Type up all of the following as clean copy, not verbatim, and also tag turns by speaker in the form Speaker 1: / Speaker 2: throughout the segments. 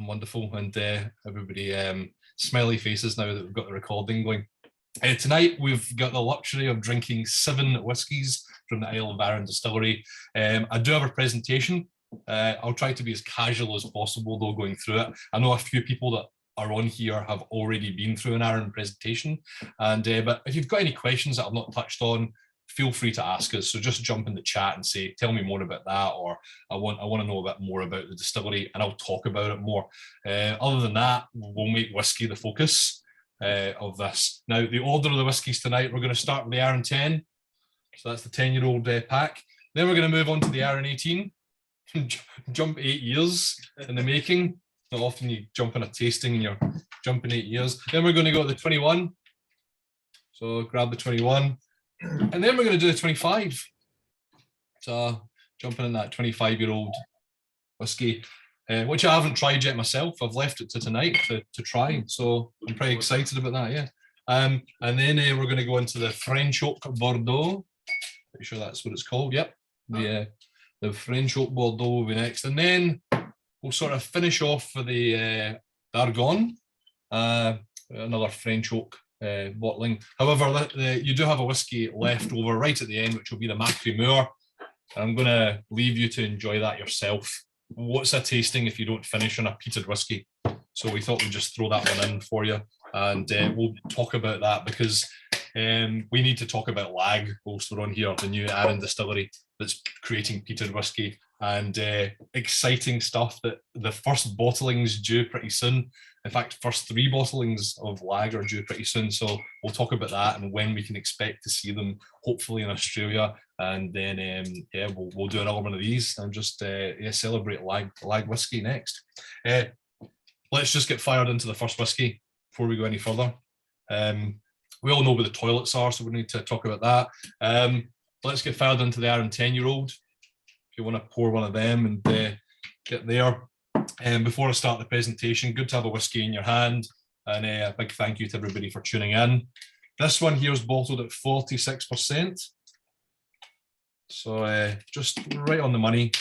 Speaker 1: Wonderful, and everybody smiley faces now that we've got the recording going. Tonight we've got the luxury of drinking 7 whiskies from the Isle of Arran Distillery. I do have a presentation. I'll try to be as casual as possible though going through it. I know a few people that are on here have already been through an Arran presentation, and but if you've got any questions that I've not touched on, feel free to ask us. So just jump in the chat and say, tell me more about that, or I want to know a bit more about the distillery, and I'll talk about it more. Other than that, we'll make whiskey the focus of this. Now, the order of the whiskies tonight, we're going to start with the Arran 10. So that's the 10-year-old pack. Then we're going to move on to the Arran 18. Jump 8 years in the making. Not often you jump in a tasting and you're jumping 8 years. Then we're going to go to the 21. So grab the 21. And then we're going to do the 25. So jumping in that 25-year-old whiskey, which I haven't tried yet myself. I've left it to tonight to try. So I'm pretty excited about that, yeah. And then we're going to go into the French Oak Bordeaux. Pretty sure that's what it's called, yep. The French Oak Bordeaux will be next. And then we'll sort of finish off for the Argonne, another French Oak bottling. However, you do have a whiskey left over right at the end, which will be the Macrimeur. I'm going to leave you to enjoy that yourself. What's a tasting if you don't finish on a peated whiskey? So we thought we'd just throw that one in for you, and we'll talk about that because we need to talk about Lag also on here, the new Arran distillery that's creating peated whiskey, and exciting stuff that the first bottlings due pretty soon. In fact, first 3 bottlings of Lag are due pretty soon. So we'll talk about that and when we can expect to see them, hopefully in Australia. And then, yeah, we'll do another one of these and just celebrate Lag whiskey next. Let's just get fired into the first whiskey before we go any further. We all know where the toilets are, so we need to talk about that. Let's get fired into the Arran 10-year-old. If you want to pour one of them and get there. Before I start the presentation, good to have a whiskey in your hand, and a big thank you to everybody for tuning in. This one here is bottled at 46%. So just right on the money,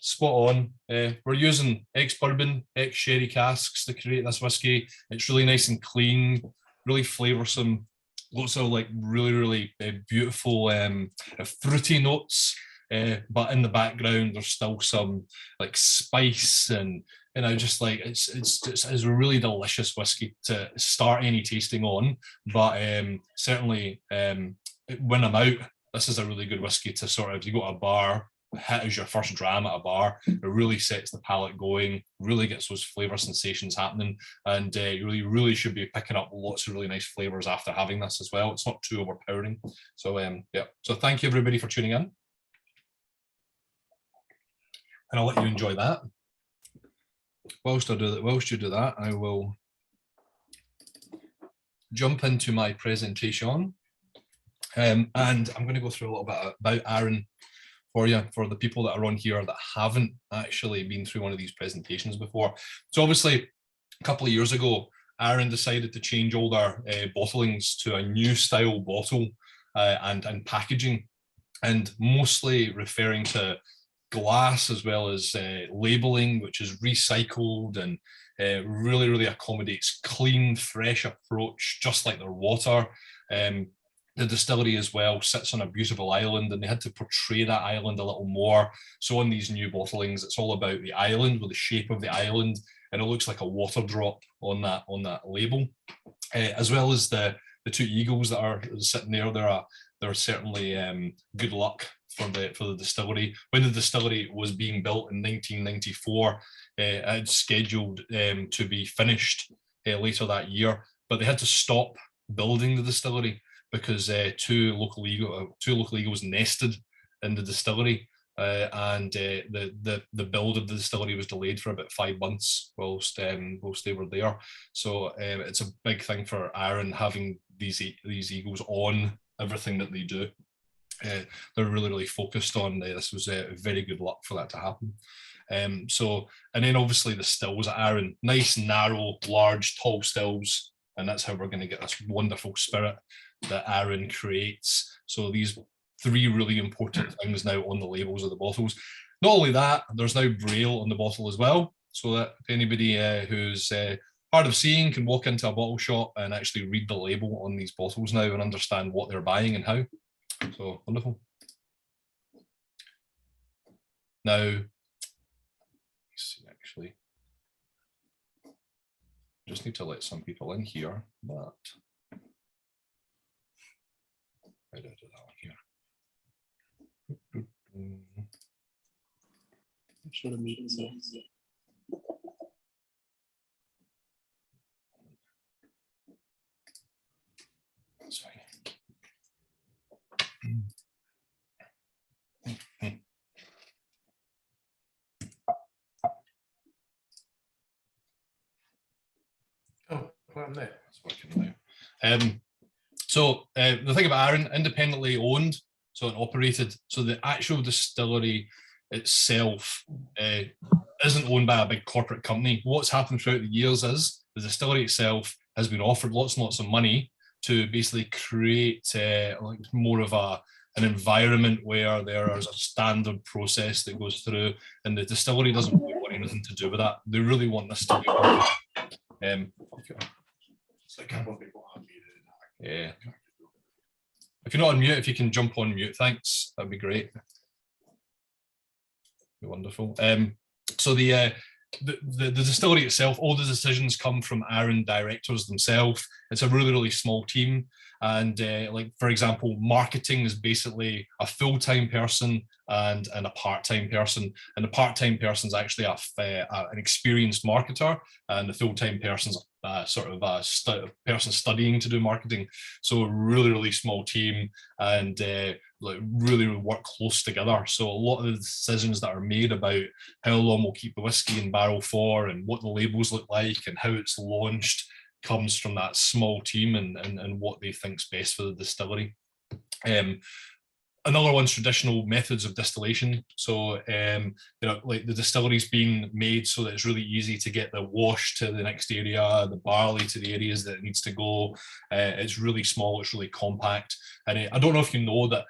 Speaker 1: spot on. We're using ex-bourbon, ex-sherry casks to create this whiskey. It's really nice and clean, really flavoursome, lots of like really beautiful fruity notes. But in the background, there's still some like spice and just like it's a really delicious whiskey to start any tasting on. But certainly when I'm out, this is a really good whiskey to sort of, if you go to a bar, hit as your first dram at a bar. It really sets the palate going, really gets those flavour sensations happening, and you really should be picking up lots of really nice flavours after having this as well. It's not too overpowering. So yeah, so thank you everybody for tuning in. And I'll let you enjoy that. Whilst you do that, I will jump into my presentation. And I'm going to go through a little bit about Arran for you, for the people that are on here that haven't actually been through one of these presentations before. So obviously, a couple of years ago, Arran decided to change all their bottlings to a new style bottle and packaging, and mostly referring to glass as well as labeling, which is recycled and really accommodates clean, fresh approach, just like their water. The distillery as well sits on a beautiful island, and they had to portray that island a little more. So on these new bottlings, it's all about the island, with the shape of the island, and it looks like a water drop on that label, as well as the 2 eagles that are sitting there. They're certainly good luck for the distillery. When the distillery was being built in 1994, it's scheduled to be finished later that year, but they had to stop building the distillery because 2 local eagles nested in the distillery, and the build of the distillery was delayed for about 5 months whilst they were there. So it's a big thing for Arran having these eagles on everything that they do. They're really focused on this. Was very good luck for that to happen. And then obviously the stills at Arran, nice, narrow, large, tall stills, and that's how we're going to get this wonderful spirit that Arran creates. So these 3 really important things now on the labels of the bottles. Not only that, there's now Braille on the bottle as well. so that anybody who's hard of seeing can walk into a bottle shop and actually read the label on these bottles now and understand what they're buying and how. So wonderful. Now, let's see, actually, just need to let some people in here, but how do I do that one here?
Speaker 2: Sure to meet you.
Speaker 1: That's fine.
Speaker 2: Oh, well, I'm there.
Speaker 1: It's working now. So the thing about Arran, independently owned, so it operated. So the actual distillery itself isn't owned by a big corporate company. What's happened throughout the years is the distillery itself has been offered lots and lots of money to basically create like more of an environment where there is a standard process that goes through, and the distillery doesn't really want anything to do with that. They really want this to be
Speaker 2: It's like a couple of people are muted.
Speaker 1: yeah. If you're not on mute, if you can jump on mute, thanks. That'd be great. Be wonderful. So the distillery itself, all the decisions come from Arran directors themselves. It's a really, really small team. And like, for example, marketing is basically a full-time person and a part-time person. And the part-time person is actually an experienced marketer, and the full-time person's sort of a person studying to do marketing. So a really, really small team, and like really work close together. So a lot of the decisions that are made about how long we'll keep the whiskey in barrel for and what the labels look like and how it's launched comes from that small team and what they think's best for the distillery. Another one's traditional methods of distillation. So, you know, like the distillery's been made so that it's really easy to get the wash to the next area, the barley to the areas that it needs to go. It's really small, it's really compact. And I don't know if you know that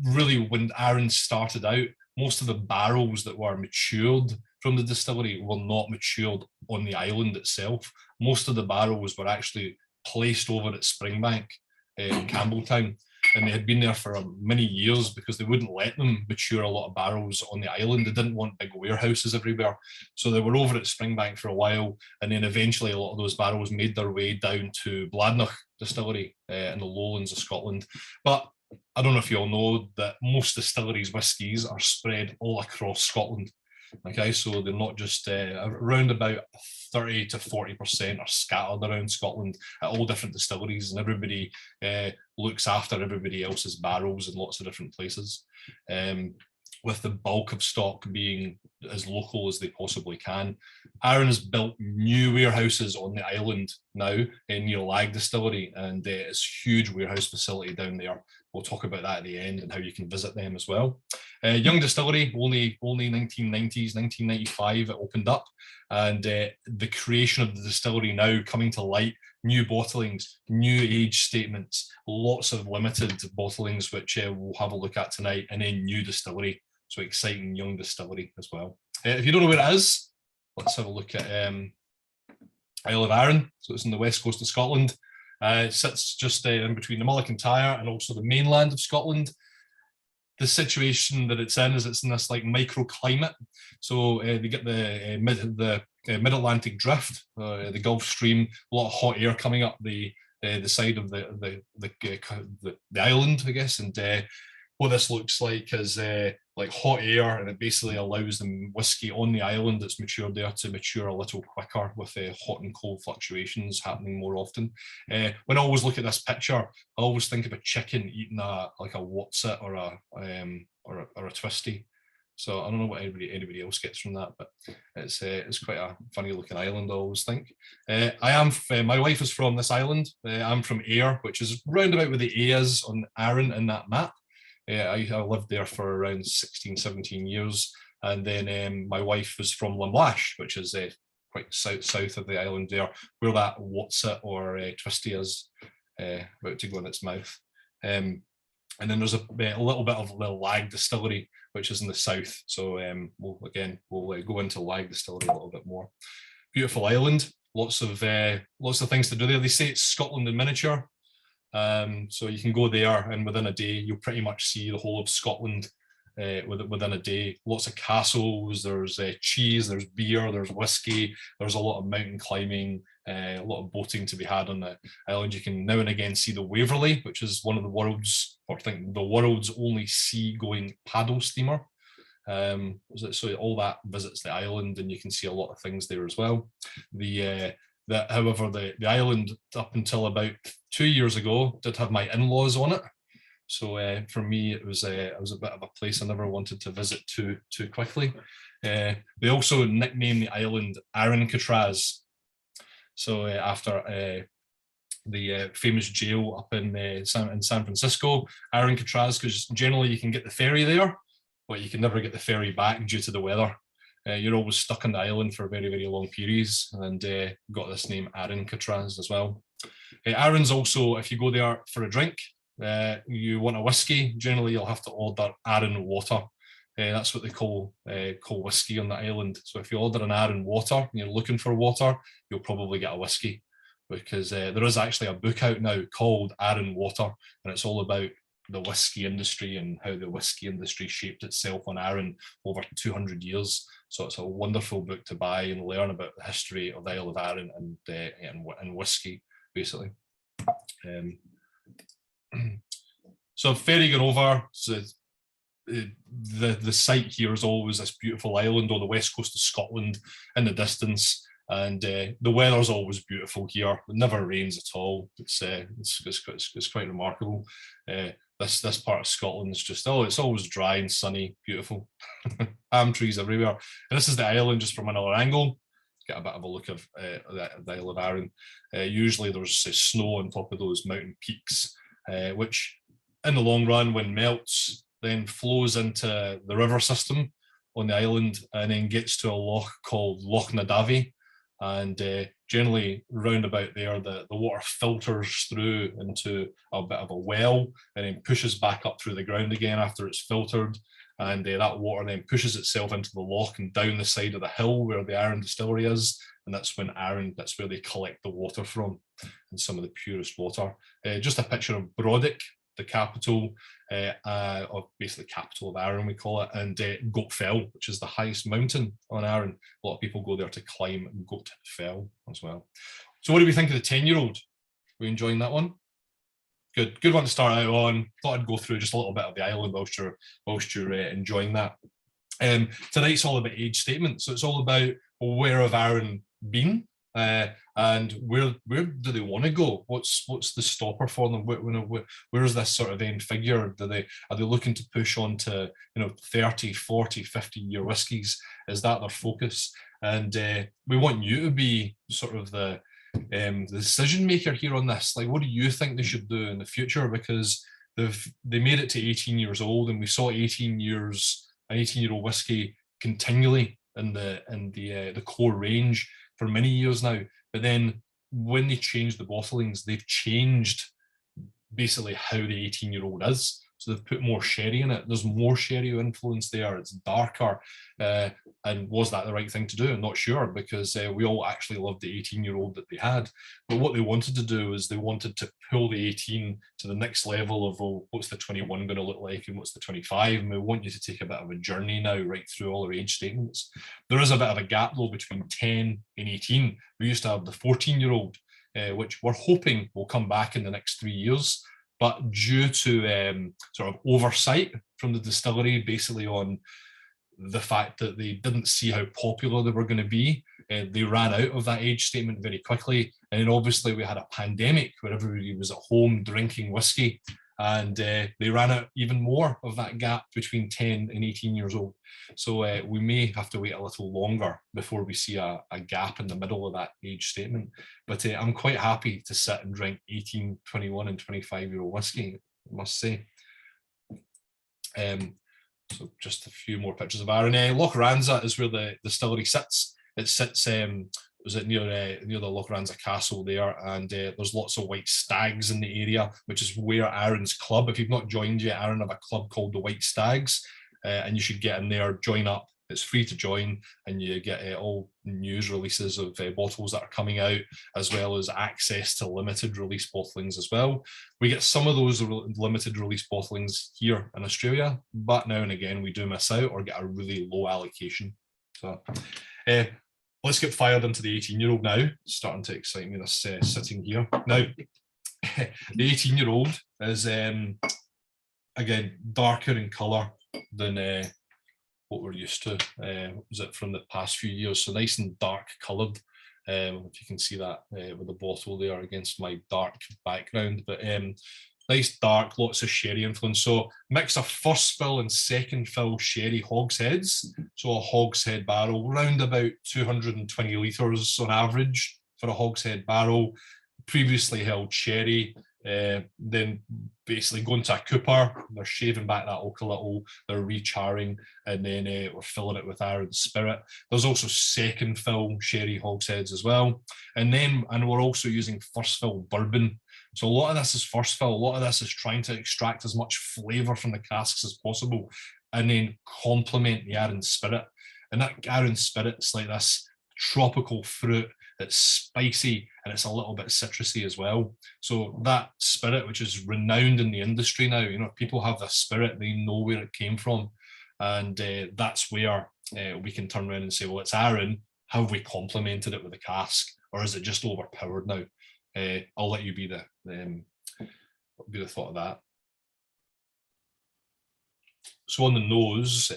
Speaker 1: really when Arran started out, most of the barrels that were matured from the distillery were not matured on the island itself. Most of the barrels were actually placed over at Springbank in Campbelltown, and they had been there for many years because they wouldn't let them mature a lot of barrels on the island. They didn't want big warehouses everywhere. So they were over at Springbank for a while, and then eventually a lot of those barrels made their way down to Bladnoch Distillery in the lowlands of Scotland. But I don't know if you all know that most distilleries' whiskies are spread all across Scotland. Okay, so they're not just around about 30 to 40% are scattered around Scotland at all different distilleries, and everybody looks after everybody else's barrels in lots of different places. With the bulk of stock being as local as they possibly can. Arran has built new warehouses on the island now near Lag Distillery, and it's a huge warehouse facility down there. We'll talk about that at the end and how you can visit them as well. Young distillery, only 1990s, 1995 it opened up, and the creation of the distillery now coming to light, new bottlings, new age statements, lots of limited bottlings, which we'll have a look at tonight, and then new distillery. So exciting young distillery as well. If you don't know where it is, let's have a look at Isle of Arran. So it's on the west coast of Scotland. It sits just in between the Mull of Kintyre and also the mainland of Scotland. The situation that it's in is it's in this like microclimate. So they get the mid-Atlantic drift, the Gulf Stream, a lot of hot air coming up the side of the island, I guess, and what this looks like is like hot air, and it basically allows the whiskey on the island that's matured there to mature a little quicker with hot and cold fluctuations happening more often. When I always look at this picture, I always think of a chicken eating like a whatsit or a twisty. So I don't know what anybody else gets from that, but it's quite a funny looking island, I always think. My wife is from this island. I'm from Ayr, which is round about where the A is on Arran in that map. I lived there for around 16, 17 years. And then my wife was from Lamlash, which is quite south of the island there, where that whatsit or twisty is about to go in its mouth. And then there's a little bit of the Lag Distillery, which is in the south. So we'll go into Lag Distillery a little bit more. Beautiful island, lots of things to do there. They say it's Scotland in miniature. So you can go there, and within a day, you'll pretty much see the whole of Scotland within a day. Lots of castles, there's cheese, there's beer, there's whiskey, there's a lot of mountain climbing, a lot of boating to be had on the island. You can now and again see the Waverley, which is one of the world's, or I think the world's only sea-going paddle steamer. So all that visits the island, and you can see a lot of things there as well. However, the island up until about 2 years ago did have my in-laws on it. So for me, it was a bit of a place I never wanted to visit too quickly. They also nicknamed the island Arran. So after the famous jail up in San Francisco, Arran, because generally you can get the ferry there, but you can never get the ferry back due to the weather. You're always stuck on the island for very, very long periods, and got this name Arran as well. Arran's also, if you go there for a drink, you want a whiskey, generally you'll have to order Arran water. That's what they call whiskey on the island. So if you order an Arran water and you're looking for water, you'll probably get a whiskey, because there is actually a book out now called Arran Water, and it's all about the whiskey industry and how the whiskey industry shaped itself on Arran over 200 years. So it's a wonderful book to buy and learn about the history of the Isle of Arran and whiskey, basically. So ferrying over, so the site here is always this beautiful island on the west coast of Scotland in the distance, and the weather's always beautiful here. It never rains at all. It's quite remarkable. This part of Scotland is just, it's always dry and sunny, beautiful. Palm trees everywhere. And this is the island just from another angle. Get a bit of a look of the Isle of Arran. Usually there's snow on top of those mountain peaks, which in the long run, when melts, then flows into the river system on the island, and then gets to a loch called Loch Nadavi. And generally round about there, the water filters through into a bit of a well, and then pushes back up through the ground again after it's filtered. And that water then pushes itself into the loch and down the side of the hill where the Arran Distillery is. And that's where they collect the water from, and some of the purest water. Just a picture of Brodick, the capital, or basically capital of Arran, we call it, and Goat Fell, which is the highest mountain on Arran. A lot of people go there to climb Goat Fell as well. So what do we think of the 10-year-old? We enjoying that one? Good one to start out on. Thought I'd go through just a little bit of the island whilst you're enjoying that. Tonight's all about age statement. So it's all about where have Arran been, and where do they want to go? What's the stopper for them? Where is this sort of end figure? Are they looking to push on to 30, 40, 50-year whiskies? Is that their focus? And we want you to be sort of the decision maker here on this. Like, what do you think they should do in the future? Because they made it to 18 years old, and we saw an 18-year-old whiskey continually in the core range for many years now. But then when they changed the bottlings, they've changed basically how the 18-year-old is. So they've put more sherry in it. There's more sherry influence there. It's darker. And was that the right thing to do? I'm not sure, because we all actually loved the 18-year-old that they had. But what they wanted to do is they wanted to pull the 18 to the next level of, well, what's the 21 going to look like, and what's the 25? And we want you to take a bit of a journey now right through all our age statements. There is a bit of a gap, though, between 10 and 18. We used to have the 14-year-old, which we're hoping will come back in the next 3 years. But due to sort of oversight from the distillery, basically on the fact that they didn't see how popular they were going to be, they ran out of that age statement very quickly. And then obviously we had a pandemic where everybody was at home drinking whiskey, and they ran out even more of that gap between 10 and 18 years old. So we may have to wait a little longer before we see a gap in the middle of that age statement. But I'm quite happy to sit and drink 18, 21 and 25-year-old whiskey, I must say. So just a few more pictures of Arran. Loch Ranza is where the distillery sits. It sits was it near the Lochranza Castle there, and there's lots of white stags in the area, which is where Arran's club. If you've not joined yet, Arran have a club called the White Stags, and you should get in there, join up. It's free to join, and you get all news releases of bottles that are coming out, as well as access to limited release bottlings as well. We get some of those limited release bottlings here in Australia, but now and again we do miss out or get a really low allocation. So let's get fired into the 18-year-old now. It's starting to excite me, this sitting here. Now, the 18-year-old is, again, darker in colour than what we're used to. Was it from the past few years? So nice and dark coloured. If you can see that with the bottle there against my dark background. But nice dark, lots of sherry influence. So mix of first fill and second fill sherry hogsheads. So a hogshead barrel, round about 220 litres on average for a hogshead barrel. Previously held sherry, then basically going to a cooper, they're shaving back that oak a little, they're recharring, and then we're filling it with Arran spirit. There's also second fill sherry hogsheads as well, and we're also using first fill bourbon. So a lot of this is first fill, a lot of this is trying to extract as much flavour from the casks as possible, and then complement the Arran spirit. And that Arran spirit's like this tropical fruit. It's spicy and it's a little bit citrusy as well. So that spirit, which is renowned in the industry now, if people have this spirit, they know where it came from, and that's where we can turn around and say, well, it's Arran. Have we complemented it with a cask, or is it just overpowered now? I'll let you be the thought of that. So on the nose,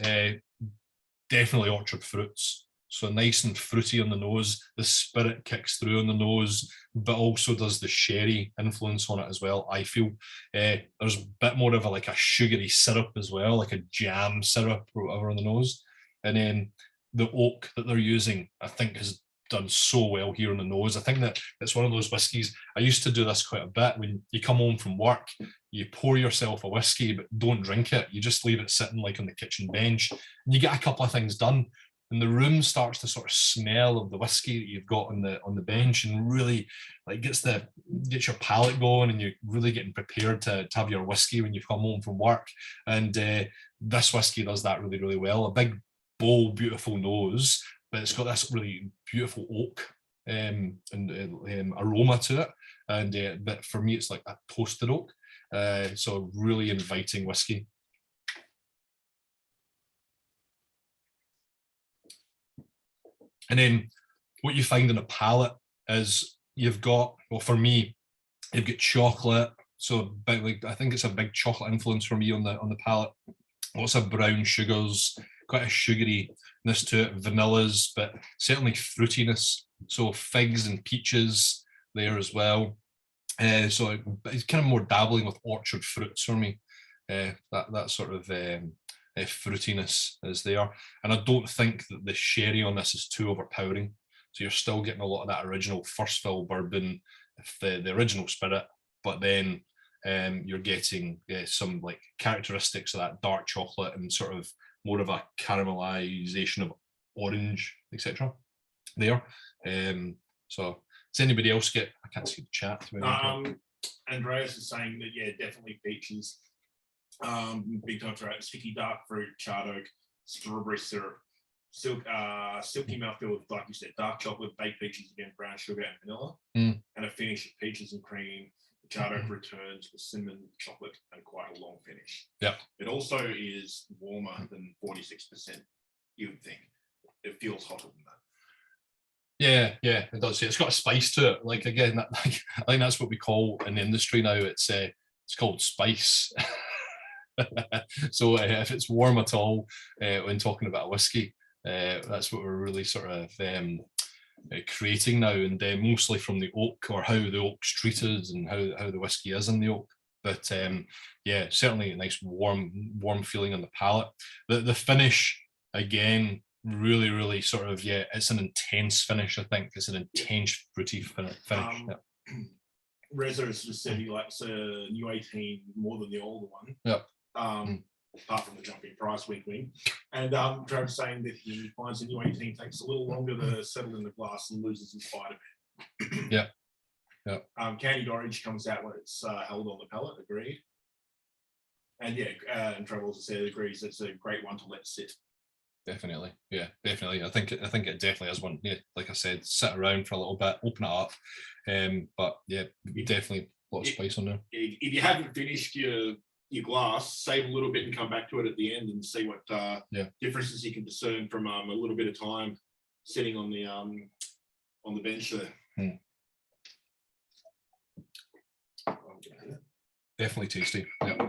Speaker 1: definitely orchard fruits. So nice and fruity on the nose. The spirit kicks through on the nose, but also does the sherry influence on it as well, I feel. There's a bit more of a sugary syrup as well, like a jam syrup or whatever on the nose. And then the oak that they're using, I think, has done so well here on the nose. I think that it's one of those whiskies. I used to do this quite a bit. When you come home from work, you pour yourself a whiskey, but don't drink it. You just leave it sitting on the kitchen bench, and you get a couple of things done. And the room starts to sort of smell of the whiskey that you've got on the bench, and really gets your palate going, and you're really getting prepared to have your whiskey when you come home from work. And this whiskey does that really, really well. A big, bold, beautiful nose, but it's got this really beautiful oak and aroma to it. And but for me, it's like a toasted oak. So really inviting whiskey. And then what you find in a palate is you've got, well, for me, you've got chocolate. So I think it's a big chocolate influence for me on the palate. Lots of brown sugars, quite a sugaryness to it, vanillas, but certainly fruitiness. So figs and peaches there as well. So it's kind of more dabbling with orchard fruits for me. That sort of fruitiness is there, and I don't think that the sherry on this is too overpowering. So you're still getting a lot of that original first fill bourbon, the original spirit, but then you're getting some characteristics of that dark chocolate and sort of more of a caramelization of orange, etc. there. So does anybody else get? I can't see the chat.
Speaker 2: Andreas is saying that, yeah, definitely peaches. Big time throughout, sticky dark fruit, charred oak, strawberry syrup, silky mouthfeel with, like you said, dark chocolate, baked peaches again, brown sugar and vanilla, and a finish of peaches and cream. The charred oak returns with cinnamon, chocolate, and quite a long finish.
Speaker 1: Yeah.
Speaker 2: It also is warmer than 46%. You would think it feels hotter than that.
Speaker 1: Yeah, it does. It's got a spice to it. Again, I think that's what we call in the industry now. It's called spice. So if it's warm at all when talking about a whiskey, that's what we're really sort of creating now, and mostly from the oak, or how the oak's treated and how the whiskey is in the oak. But yeah, certainly a nice warm feeling on the palate. The finish, again, really, really sort of, yeah, it's an intense finish. I think it's an intense fruity finish.
Speaker 2: Reza has just said he likes a new 18 more than the older one.
Speaker 1: Yeah.
Speaker 2: apart from the jumping price, wink, wink. And Travis saying that he finds the new 18 takes a little longer to settle in the glass and loses its bite a bit.
Speaker 1: Yeah. Yeah.
Speaker 2: Candied orange comes out when it's held on the palate. Agreed. And yeah, and Travis said agrees it's a great one to let sit.
Speaker 1: Definitely, yeah, definitely. I think it definitely is one. Yeah, like I said, sit around for a little bit, open it up. But yeah, definitely a lot of spice on there.
Speaker 2: If you haven't finished your glass, save a little bit and come back to it at the end and see what differences you can discern from a little bit of time sitting on the bench there.
Speaker 1: Definitely tasty. Yeah.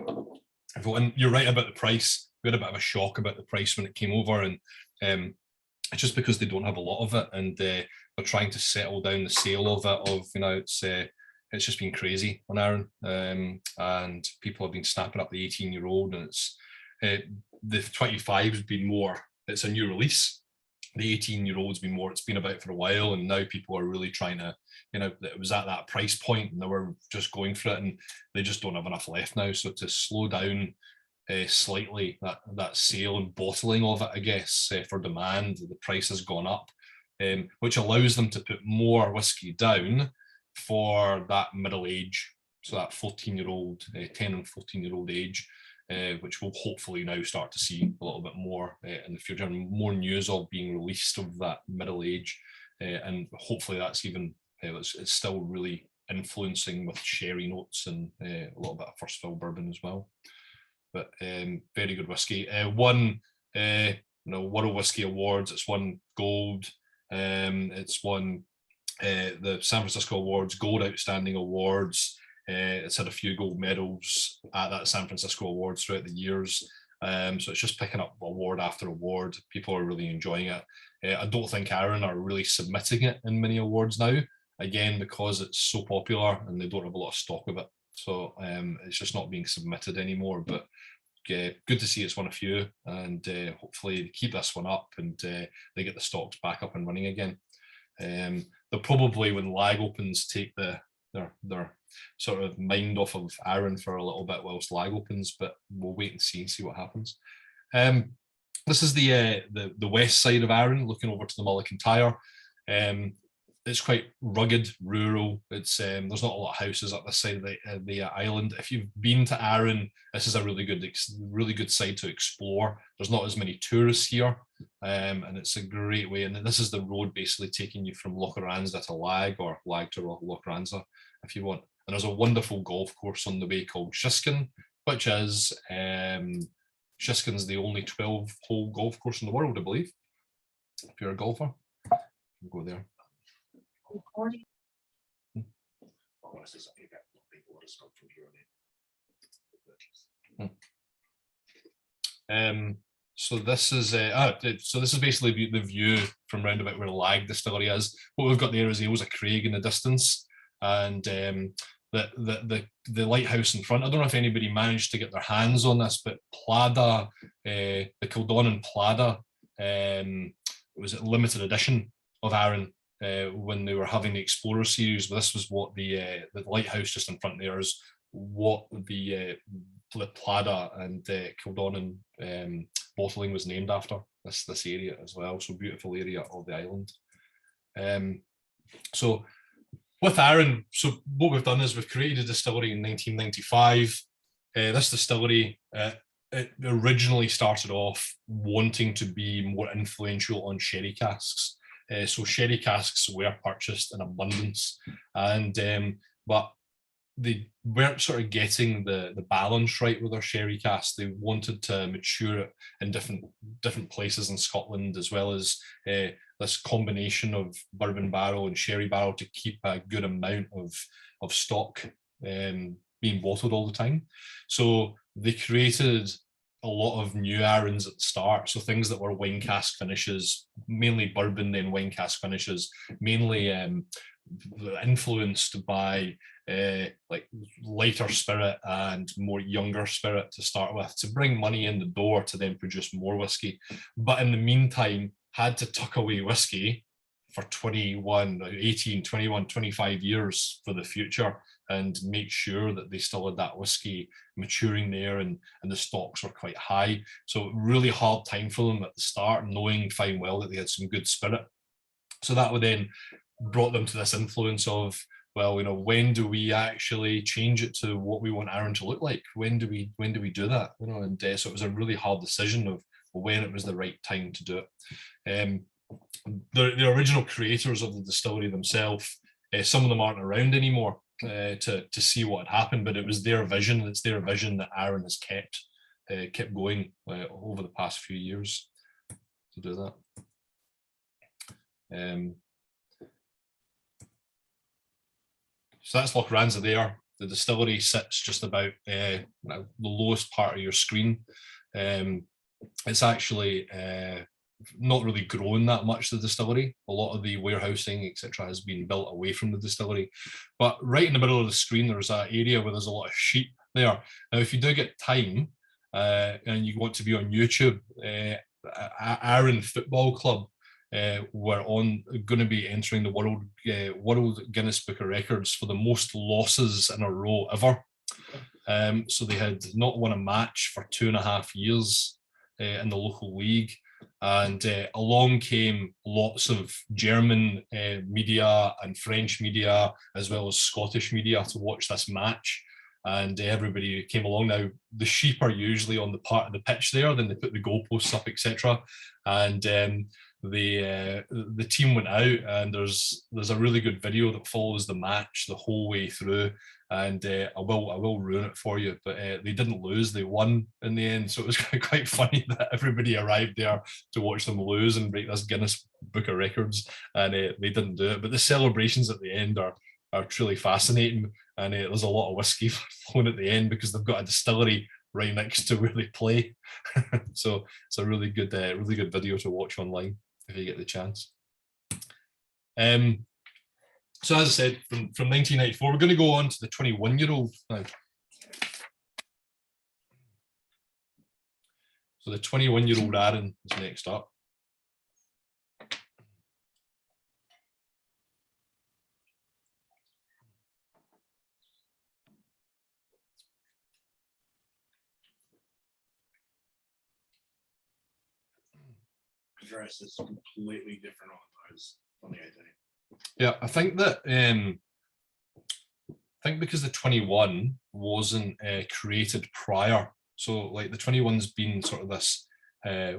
Speaker 1: And you're right about the price. We had a bit of a shock about the price when it came over, and it's just because they don't have a lot of it, and they're trying to settle down the sale of it. It's just been crazy on Arran, and people have been snapping up the 18-year-old, and it's the 25 has been more. It's a new release. The 18-year-old's been more. It's been about for a while, and now people are really trying to, it was at that price point, and they were just going for it, and they just don't have enough left now. So to slow down slightly that sale and bottling of it, I guess, for demand, the price has gone up, which allows them to put more whiskey down for that middle age, so that 14-year-old, 10 and 14-year-old age, which we'll hopefully now start to see a little bit more in the future, and more news of being released of that middle age, and hopefully that's even it's still really influencing with sherry notes and a little bit of first fill bourbon as well. But very good whiskey. Won World Whiskey Awards. It's won gold. It's won the San Francisco Awards, Gold Outstanding Awards. It's had a few gold medals at that San Francisco Awards throughout the years. So it's just picking up award after award. People are really enjoying it. I don't think Arran are really submitting it in many awards now, again, because it's so popular and they don't have a lot of stock of it. So it's just not being submitted anymore. But good to see it's won a few, and hopefully they keep this one up and they get the stocks back up and running again. They'll probably, when Lag opens, take their sort of mind off of Arran for a little bit whilst Lag opens, but we'll wait and see what happens. This is the west side of Arran, looking over to the Mull of Kintyre. It's quite rugged, rural. It's there's not a lot of houses up this side of the island. If you've been to Arran, this is a really good site to explore. There's not as many tourists here, and it's a great way. And this is the road basically taking you from Loch Ranza to Lag, or Lag to Loch Ranza, if you want. And there's a wonderful golf course on the way called Shiskin, which is Shiskin's the only 12-hole golf course in the world, I believe. If you're a golfer, you go there.
Speaker 3: Recording.
Speaker 1: So this is basically the view from round about where Lag Distillery is. What we've got there is Eels of Craig in the distance, and the lighthouse in front. I don't know if anybody managed to get their hands on this, but Plada, the Kildonan Plada, was a limited edition of Arran. When they were having the Explorer series, but this was what the lighthouse just in front there is what the Plada and Kildonan bottling was named after, this area as well. So beautiful area of the island. So with Arran, so what we've done is we've created a distillery in 1995. This distillery, it originally started off wanting to be more influential on sherry casks. So sherry casks were purchased in abundance, and but they weren't sort of getting the balance right with their sherry casks. They wanted to mature it in different places in Scotland, as well as this combination of bourbon barrel and sherry barrel to keep a good amount of stock being bottled all the time. So they created a lot of new Arrans at the start, so things that were wine cask finishes, mainly bourbon, then wine cask finishes, mainly influenced by like lighter spirit and more younger spirit to start with, to bring money in the door to then produce more whiskey. But in the meantime, had to tuck away whiskey for 21, 18, 21, 25 years for the future, and make sure that they still had that whiskey maturing there, and the stocks were quite high. So really hard time for them at the start, knowing fine well that they had some good spirit. So that would then brought them to this influence of, well, you know, when do we actually change it to what we want Arran to look like? When do we do that? You know, and so it was a really hard decision of when it was the right time to do it. The original creators of the distillery themselves, some of them aren't around anymore to see what had happened, but it was their vision. It's their vision that Arran has kept going over the past few years to do that. So that's Loch Ranza there. The distillery sits just about the lowest part of your screen. It's actually not really grown that much, the distillery. A lot of the warehousing, etc., has been built away from the distillery. But right in the middle of the screen, there's an area where there's a lot of sheep there. Now, if you do get time and you want to be on YouTube, Arran Football Club were going to be entering the World Guinness Book of Records for the most losses in a row ever. So they had not won a match for 2.5 years in the local league. And along came lots of German media and French media, as well as Scottish media, to watch this match. And everybody came along. Now, the sheep are usually on the part of the pitch there, then they put the goalposts up, etc. And the team went out, and there's a really good video that follows the match the whole way through. And I will ruin it for you, but they didn't lose; they won in the end. So it was quite funny that everybody arrived there to watch them lose and break this Guinness Book of Records, and they didn't do it. But the celebrations at the end are truly fascinating, and there's a lot of whiskey flowing at the end because they've got a distillery right next to where they play. So it's a really good video to watch online if you get the chance. So as I said, from 1994, we're going to go on to the 21-year-old now. So the 21-year-old Arran is next up.
Speaker 2: Dress is completely different on the 18.
Speaker 1: Yeah, I think that because the 21 wasn't created prior, so like the 21's been sort of this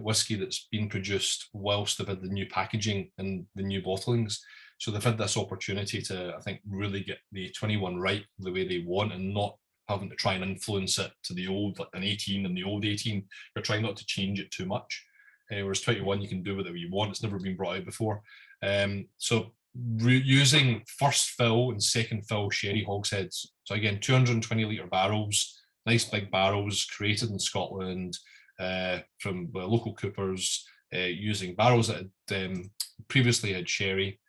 Speaker 1: whiskey that's been produced whilst they've had the new packaging and the new bottlings. So they've had this opportunity to, I think, really get the 21 right the way they want, and not having to try and influence it to the old, like an 18 and the old 18. You're trying not to change it too much. Whereas 21, you can do whatever you want. It's never been brought out before. So using first fill and second fill sherry hogsheads. So again, 220 litre barrels, nice big barrels created in Scotland from local coopers, using barrels that had previously had sherry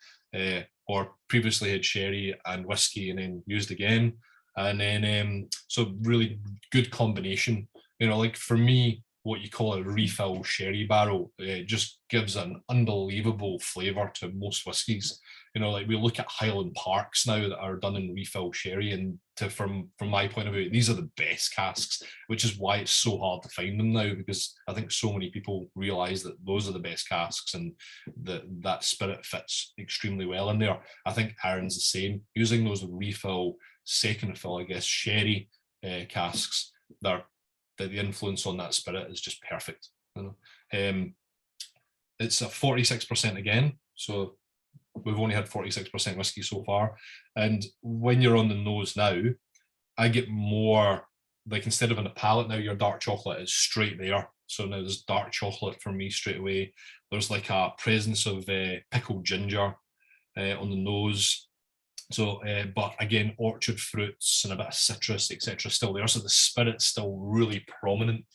Speaker 1: or previously had sherry and whiskey and then used again. And then, so really good combination. You know, like for me, what you call a refill sherry barrel, just gives an unbelievable flavour to most whiskies. You know, like we look at Highland Parks now that are done in refill sherry, and from my point of view, these are the best casks, which is why it's so hard to find them now, because I think so many people realise that those are the best casks and that spirit fits extremely well in there. I think Arran's the same, using those refill, second fill, I guess, sherry casks. The influence on that spirit is just perfect. You know? It's a 46% again, so we've only had 46% whiskey so far. And when you're on the nose now, I get more, like instead of in the palate now, your dark chocolate is straight there. So now there's dark chocolate for me straight away. There's like a presence of pickled ginger on the nose. So, but again, orchard fruits and a bit of citrus, etc., still there. So the spirit's still really prominent,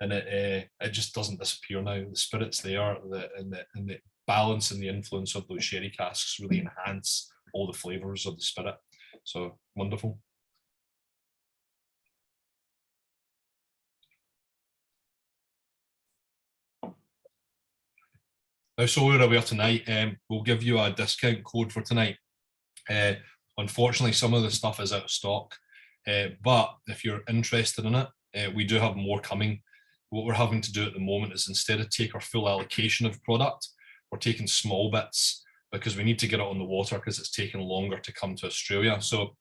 Speaker 1: and it just doesn't disappear now. The spirit's there, and the balance and the influence of those sherry casks really enhance all the flavours of the spirit. So wonderful. Now, so where are we tonight? We'll give you a discount code for tonight. Unfortunately, some of the stuff is out of stock, but if you're interested in it, we do have more coming. What we're having to do at the moment is instead of take our full allocation of product, we're taking small bits because we need to get it on the water because it's taking longer to come to Australia. So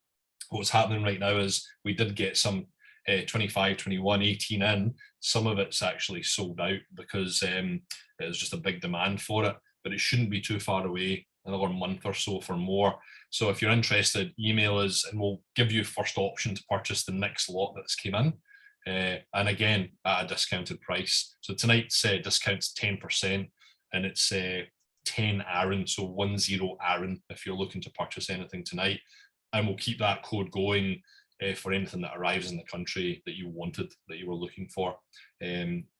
Speaker 1: what's happening right now is we did get some 25, 21, 18 in. Some of it's actually sold out because there's just a big demand for it, but it shouldn't be too far away, another month or so for more. So if you're interested, email us and we'll give you first option to purchase the next lot that's came in. And again, at a discounted price. So tonight's discount's 10% and it's 10 Arran, so 10 Arran if you're looking to purchase anything tonight. And we'll keep that code going for anything that arrives in the country that you wanted, that you were looking for,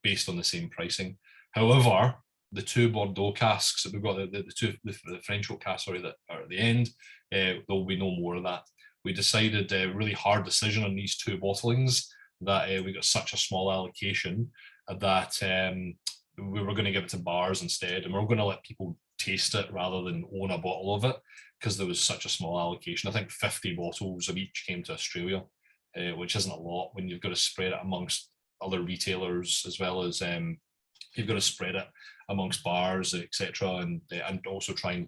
Speaker 1: based on the same pricing. However, the two Bordeaux casks that we've got, the French oak casks, sorry, that are at the end, there will be no more of that. We decided a really hard decision on these two bottlings that we got such a small allocation that we were going to give it to bars instead, and we we're going to let people taste it rather than own a bottle of it because there was such a small allocation. I think 50 bottles of each came to Australia, which isn't a lot when you've got to spread it amongst other retailers as well as you've got to spread it amongst bars, etc., and also try and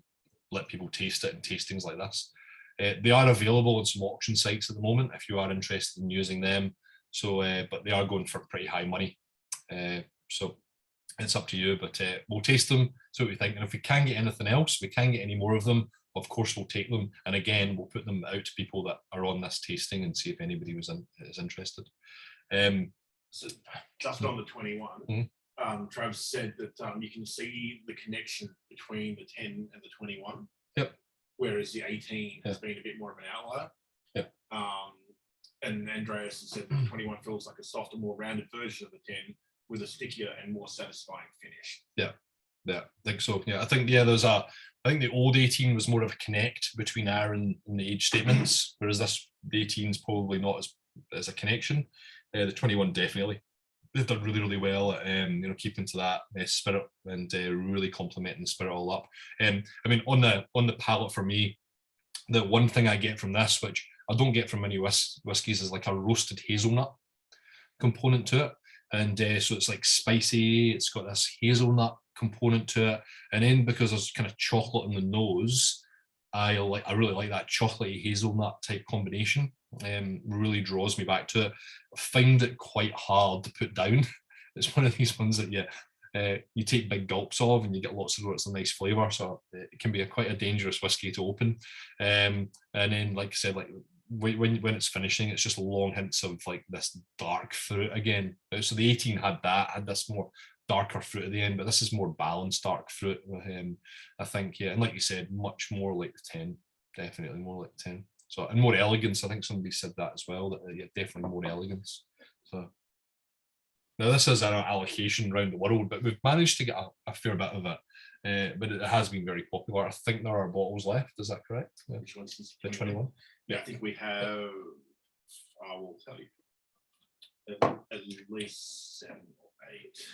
Speaker 1: let people taste it in tastings like this. They are available on some auction sites at the moment if you are interested in using them. So, but they are going for pretty high money. So it's up to you, but we'll taste them, see what we think. And if we can get anything else, we can get any more of them, of course we'll take them. And again, we'll put them out to people that are on this tasting and see if anybody is interested.
Speaker 2: So just on the 21, Travis said that you can see the connection between the 10 and the 21.
Speaker 1: Yep.
Speaker 2: Whereas the 18 has been a bit more of an outlier.
Speaker 1: Yep.
Speaker 2: And Andreas has said that the 21 feels like a softer, more rounded version of the 10 with a stickier and more satisfying finish.
Speaker 1: Yeah, I think so. Yeah, I think I think the old 18 was more of a connect between Arran and the age statements, whereas the 18 is probably not as a connection. The 21 definitely. They've done really, really well at keeping to that spirit and really complementing the spirit all up. I mean, on the palate for me, the one thing I get from this, which I don't get from many whiskies, is like a roasted hazelnut component to it. And so it's like spicy, it's got this hazelnut component to it. And then because there's kind of chocolate in the nose, I really like that chocolatey hazelnut type combination. Really draws me back to it. I find it quite hard to put down. It's one of these ones that you take big gulps of and you get lots of nice flavour. So it can be quite a dangerous whiskey to open. And then, like I said, like when it's finishing, it's just long hints of like this dark fruit again. So the 18 had this more darker fruit at the end, but this is more balanced dark fruit. I think, yeah, and like you said, much more like the 10, definitely more like the 10. So, and more elegance. I think somebody said that as well. That definitely more elegance. So now this is our allocation around the world, but we've managed to get a fair bit of it. But it has been very popular. I think there are bottles left. Is that correct? Yeah.
Speaker 2: Which one's
Speaker 1: the 21?
Speaker 2: Yeah, I think we have. I will tell you. At least 7 or 8.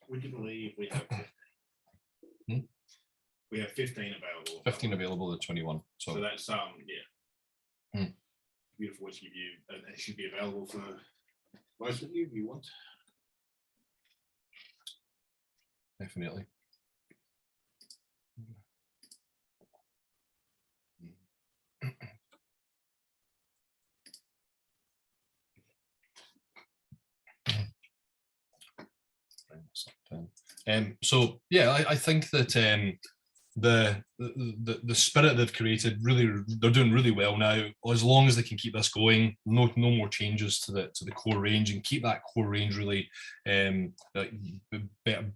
Speaker 2: We didn't leave. We have 15. We have 15 available.
Speaker 1: 15 available to 21.
Speaker 2: So that's beautiful whiskey view, and it should be available for most of you if you want.
Speaker 1: Definitely. So yeah, I think that the spirit they've created, really, they're doing really well now. As long as they can keep this going, no more changes to the core range, and keep that core range really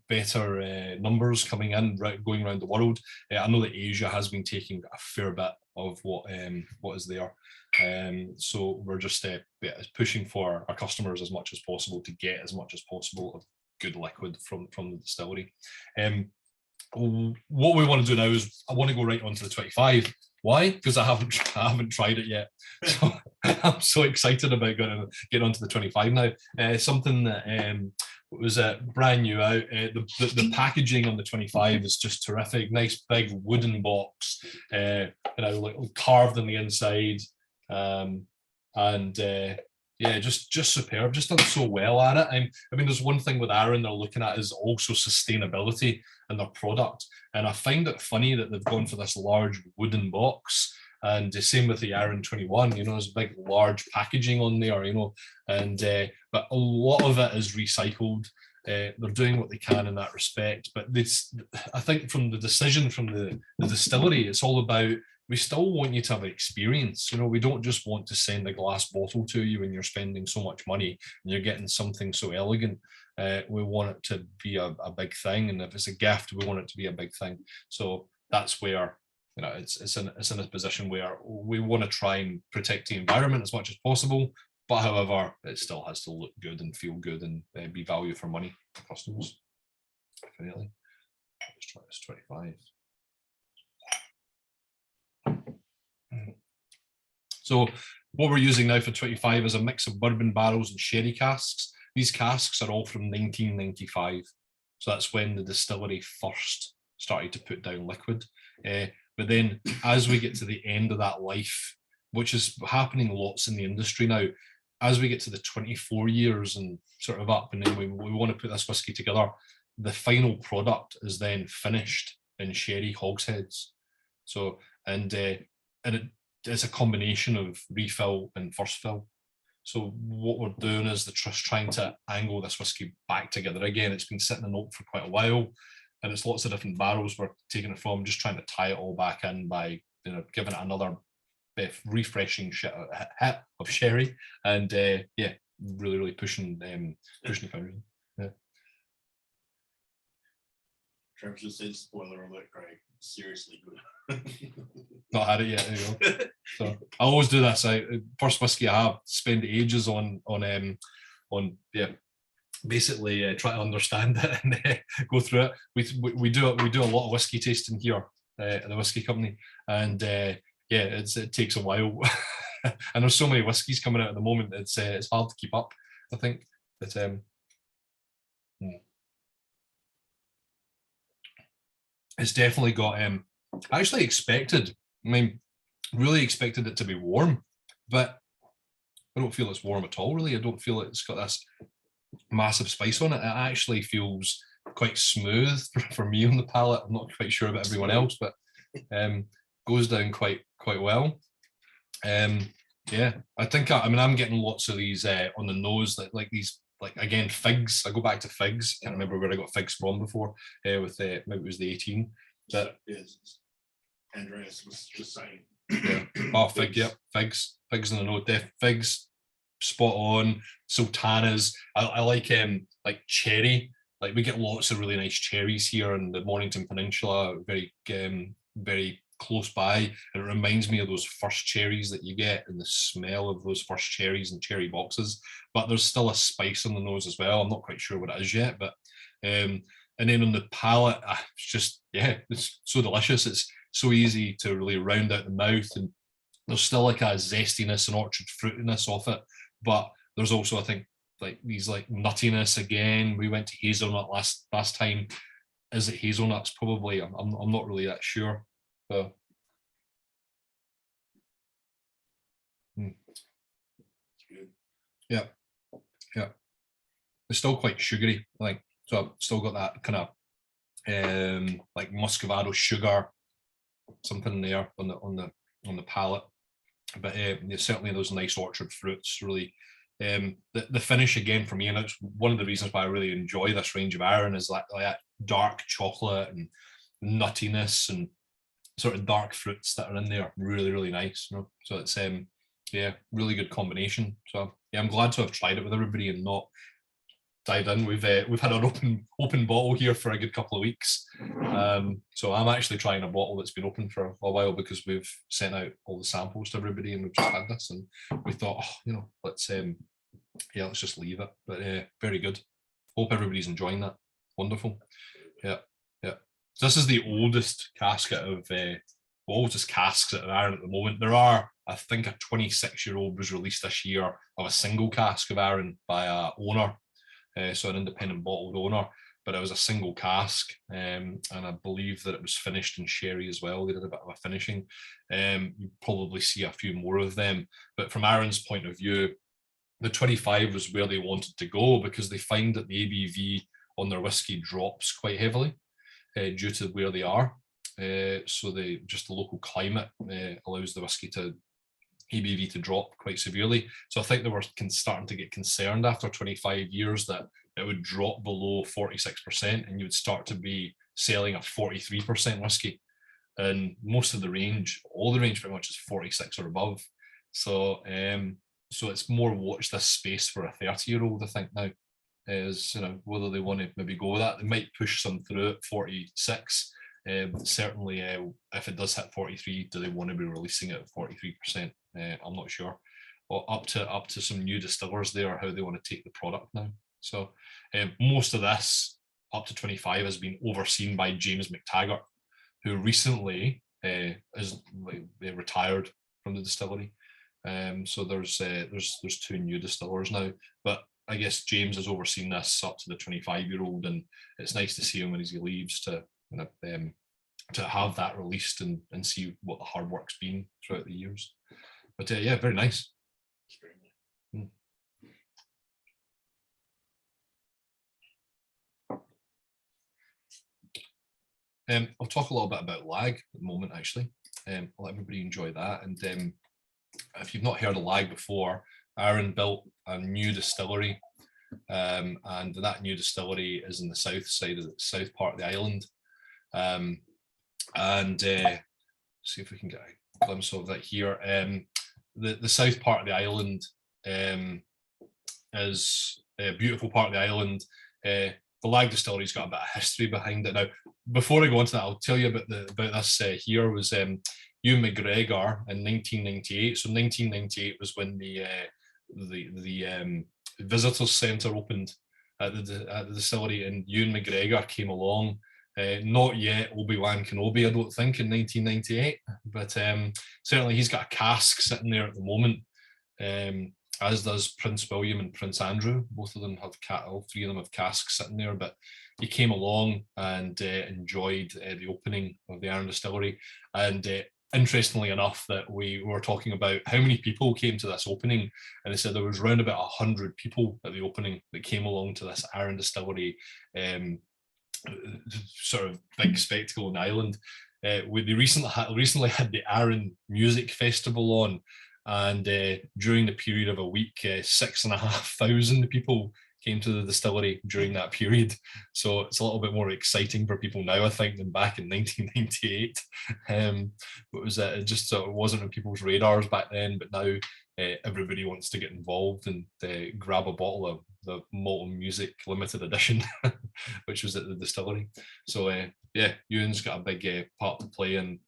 Speaker 1: better numbers coming in, going around the world. I know that Asia has been taking a fair bit of what is there. So we're just pushing for our customers as much as possible to get as much as possible of good liquid from the distillery. What we want to do now is I want to go right on to the 25. Why? Because I haven't tried it yet. So I'm so excited about getting onto the 25 now. Something that was brand new out. The packaging on the 25 is just terrific. Nice big wooden box, like carved on the inside, and yeah, just superb. Just done so well at it. I mean, there's one thing with Arran they're looking at is also sustainability in their product, and I find it funny that they've gone for this large wooden box. And the same with the Arran 21, there's big, large packaging on there, and but a lot of it is recycled. They're doing what they can in that respect. But I think from the decision from the distillery, it's all about, we still want you to have an experience. We don't just want to send a glass bottle to you when you're spending so much money and you're getting something so elegant. We want it to be a big thing. And if it's a gift, we want it to be a big thing. So that's where, it's in a position where we want to try and protect the environment as much as possible. But however, it still has to look good and feel good and be value for money for customers. Definitely. Let's try this 25. So what we're using now for 25 is a mix of bourbon barrels and sherry casks. These casks are all from 1995. So that's when the distillery first started to put down liquid. But then as we get to the end of that life, which is happening lots in the industry now, as we get to the 24 years and sort of up, and then we want to put this whiskey together, the final product is then finished in sherry hogsheads. So, and it's a combination of refill and first fill. So what we're doing is just trying to angle this whiskey back together again. It's been sitting in oak for quite a while, and it's lots of different barrels we're taking it from, just trying to tie it all back in by giving it another refreshing hit of sherry, and yeah, really pushing the boundaries. Yeah.
Speaker 2: Trevor just said spoiler alert, Craig. Seriously good.
Speaker 1: Not had it yet. There you go. So I always do this. First whiskey I have, spend ages on basically try to understand it and go through it. We do a lot of whiskey tasting here at the whiskey company, and yeah, it takes a while. And there's so many whiskies coming out at the moment. It's hard to keep up, I think. But it's definitely got. I actually expected. Really expected it to be warm, but I don't feel it's warm at all. Really, I don't feel it's got this massive spice on it. It actually feels quite smooth for me on the palate. I'm not quite sure about everyone else, but goes down quite well. Yeah, I think I'm getting lots of these on the nose, like these, like again, figs. I go back to figs. Can't remember where I got figs from before. With maybe it was the 18. But
Speaker 2: Andreas was just saying.
Speaker 1: Yeah. Oh, fig, yeah, figs in the nose. Figs, spot on. Sultanas. I like cherry. Like we get lots of really nice cherries here in the Mornington Peninsula, very close by. And it reminds me of those first cherries that you get, and the smell of those first cherries and cherry boxes. But there's still a spice on the nose as well. I'm not quite sure what it is yet, but and then on the palate, it's just, yeah, it's so delicious. It's so easy to really round out the mouth, and there's still like a zestiness and orchard fruitiness off it. But there's also, I think, like these like nuttiness again. We went to hazelnut last time. Is it hazelnuts? Probably. I'm not really that sure. So, yeah. It's still quite sugary, like, so I've still got that kind of like muscovado sugar, something there on the palate. But certainly those nice orchard fruits, really. The finish again for me, and it's one of the reasons why I really enjoy this range of Arran, is like that dark chocolate and nuttiness and sort of dark fruits that are in there. Really nice, so it's yeah, really good combination. So yeah, I'm glad to have tried it with everybody and not dived in. We've had an open bottle here for a good couple of weeks, so I'm actually trying a bottle that's been open for a while, because we've sent out all the samples to everybody and we've just had this, and we thought, let's let's just leave it. But very good. Hope everybody's enjoying that. Wonderful. Yeah. So this is the oldest casket of all just casks at Arran at the moment. There are, I think, a 26-year-old was released this year of a single cask of Arran by a owner, so an independent bottled owner, but it was a single cask, and I believe that it was finished in sherry as well. They did a bit of a finishing. You probably see a few more of them, but from Arran's point of view, the 25 was where they wanted to go because they find that the ABV on their whiskey drops quite heavily due to where they are. So the local climate allows the whiskey to ABV to drop quite severely. So I think they were starting to get concerned after 25 years that it would drop below 46% and you would start to be selling a 43% whiskey. And most of the range, all the range pretty much is 46 or above. So so it's more watch this space for a 30-year-old, I think now, is whether they want to maybe go with that. They might push some through at 46. Certainly, if it does hit 43, do they want to be releasing it at 43%? I'm not sure. Or up to some new distillers there, how they want to take the product now. So most of this, up to 25, has been overseen by James McTaggart, who recently is retired from the distillery. So there's 2 new distillers now, but I guess James has overseen this up to the 25-year-old, and it's nice to see him when he leaves to have that released and see what the hard work's been throughout the years. But yeah, very nice. I'll talk a little bit about lag at the moment, actually. I'll let everybody enjoy that. And if you've not heard of lag before, Arran built a new distillery, and that new distillery is in the south part of the island. See if we can get a glimpse of that here. The south part of the island is a beautiful part of the island. The lag distillery's got a bit of history behind it. Now, before I go into that, I'll tell you about this here was Ewan McGregor in 1998. So 1998 was when the visitors centre opened at the distillery, and Ewan McGregor came along. Not yet Obi-Wan Kenobi, I don't think, in 1998, but certainly he's got a cask sitting there at the moment, as does Prince William and Prince Andrew. Both of them have all 3 of them have casks sitting there, but he came along and enjoyed the opening of the Arran Distillery. And interestingly enough, that we were talking about how many people came to this opening, and they said there was around about 100 people at the opening that came along to this Arran Distillery sort of big spectacle in Ireland. They recently had the Arran Music Festival on, and during the period of a week, 6,500 people came to the distillery during that period. So it's a little bit more exciting for people now, I think, than back in 1998. It just sort of wasn't on people's radars back then, but now everybody wants to get involved and grab a bottle of the Malt and Music limited edition, which was at the distillery. So yeah, Ewan's got a big part to play in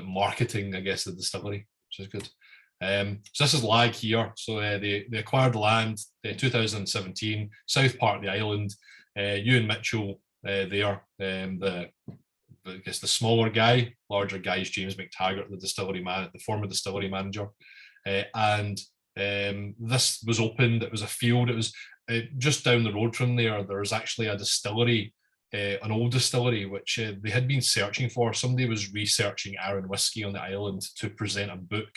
Speaker 1: marketing, I guess, the distillery, which is good. So this is lag here. So they acquired the land in 2017, south part of the island. Ewan Mitchell there, I guess the smaller guy. Larger guy is James McTaggart, the former distillery manager. And this was opened. It was a field. It was just down the road from there. There's actually a distillery, an old distillery, which they had been searching for. Somebody was researching Arran whiskey on the island to present a book,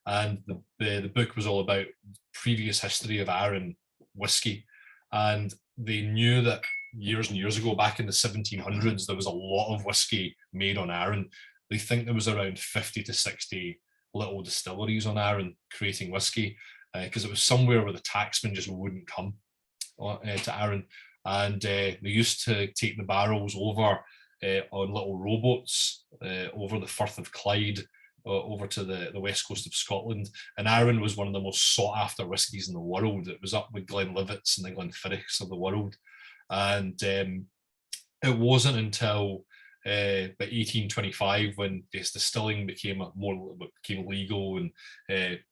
Speaker 1: and the book was all about previous history of Arran whiskey. And they knew that years and years ago, back in the 1700s, there was a lot of whiskey made on Arran. They think there was around 50 to 60 little distilleries on Arran creating whiskey, because it was somewhere where the tacksmen just wouldn't come to Arran. And they used to take the barrels over on little rowboats over the Firth of Clyde, over to the west coast of Scotland. And Arran was one of the most sought after whiskies in the world. It was up with Glenlivets and the Glenfiddichs of the world. And it wasn't until about 1825 when distilling became legal, and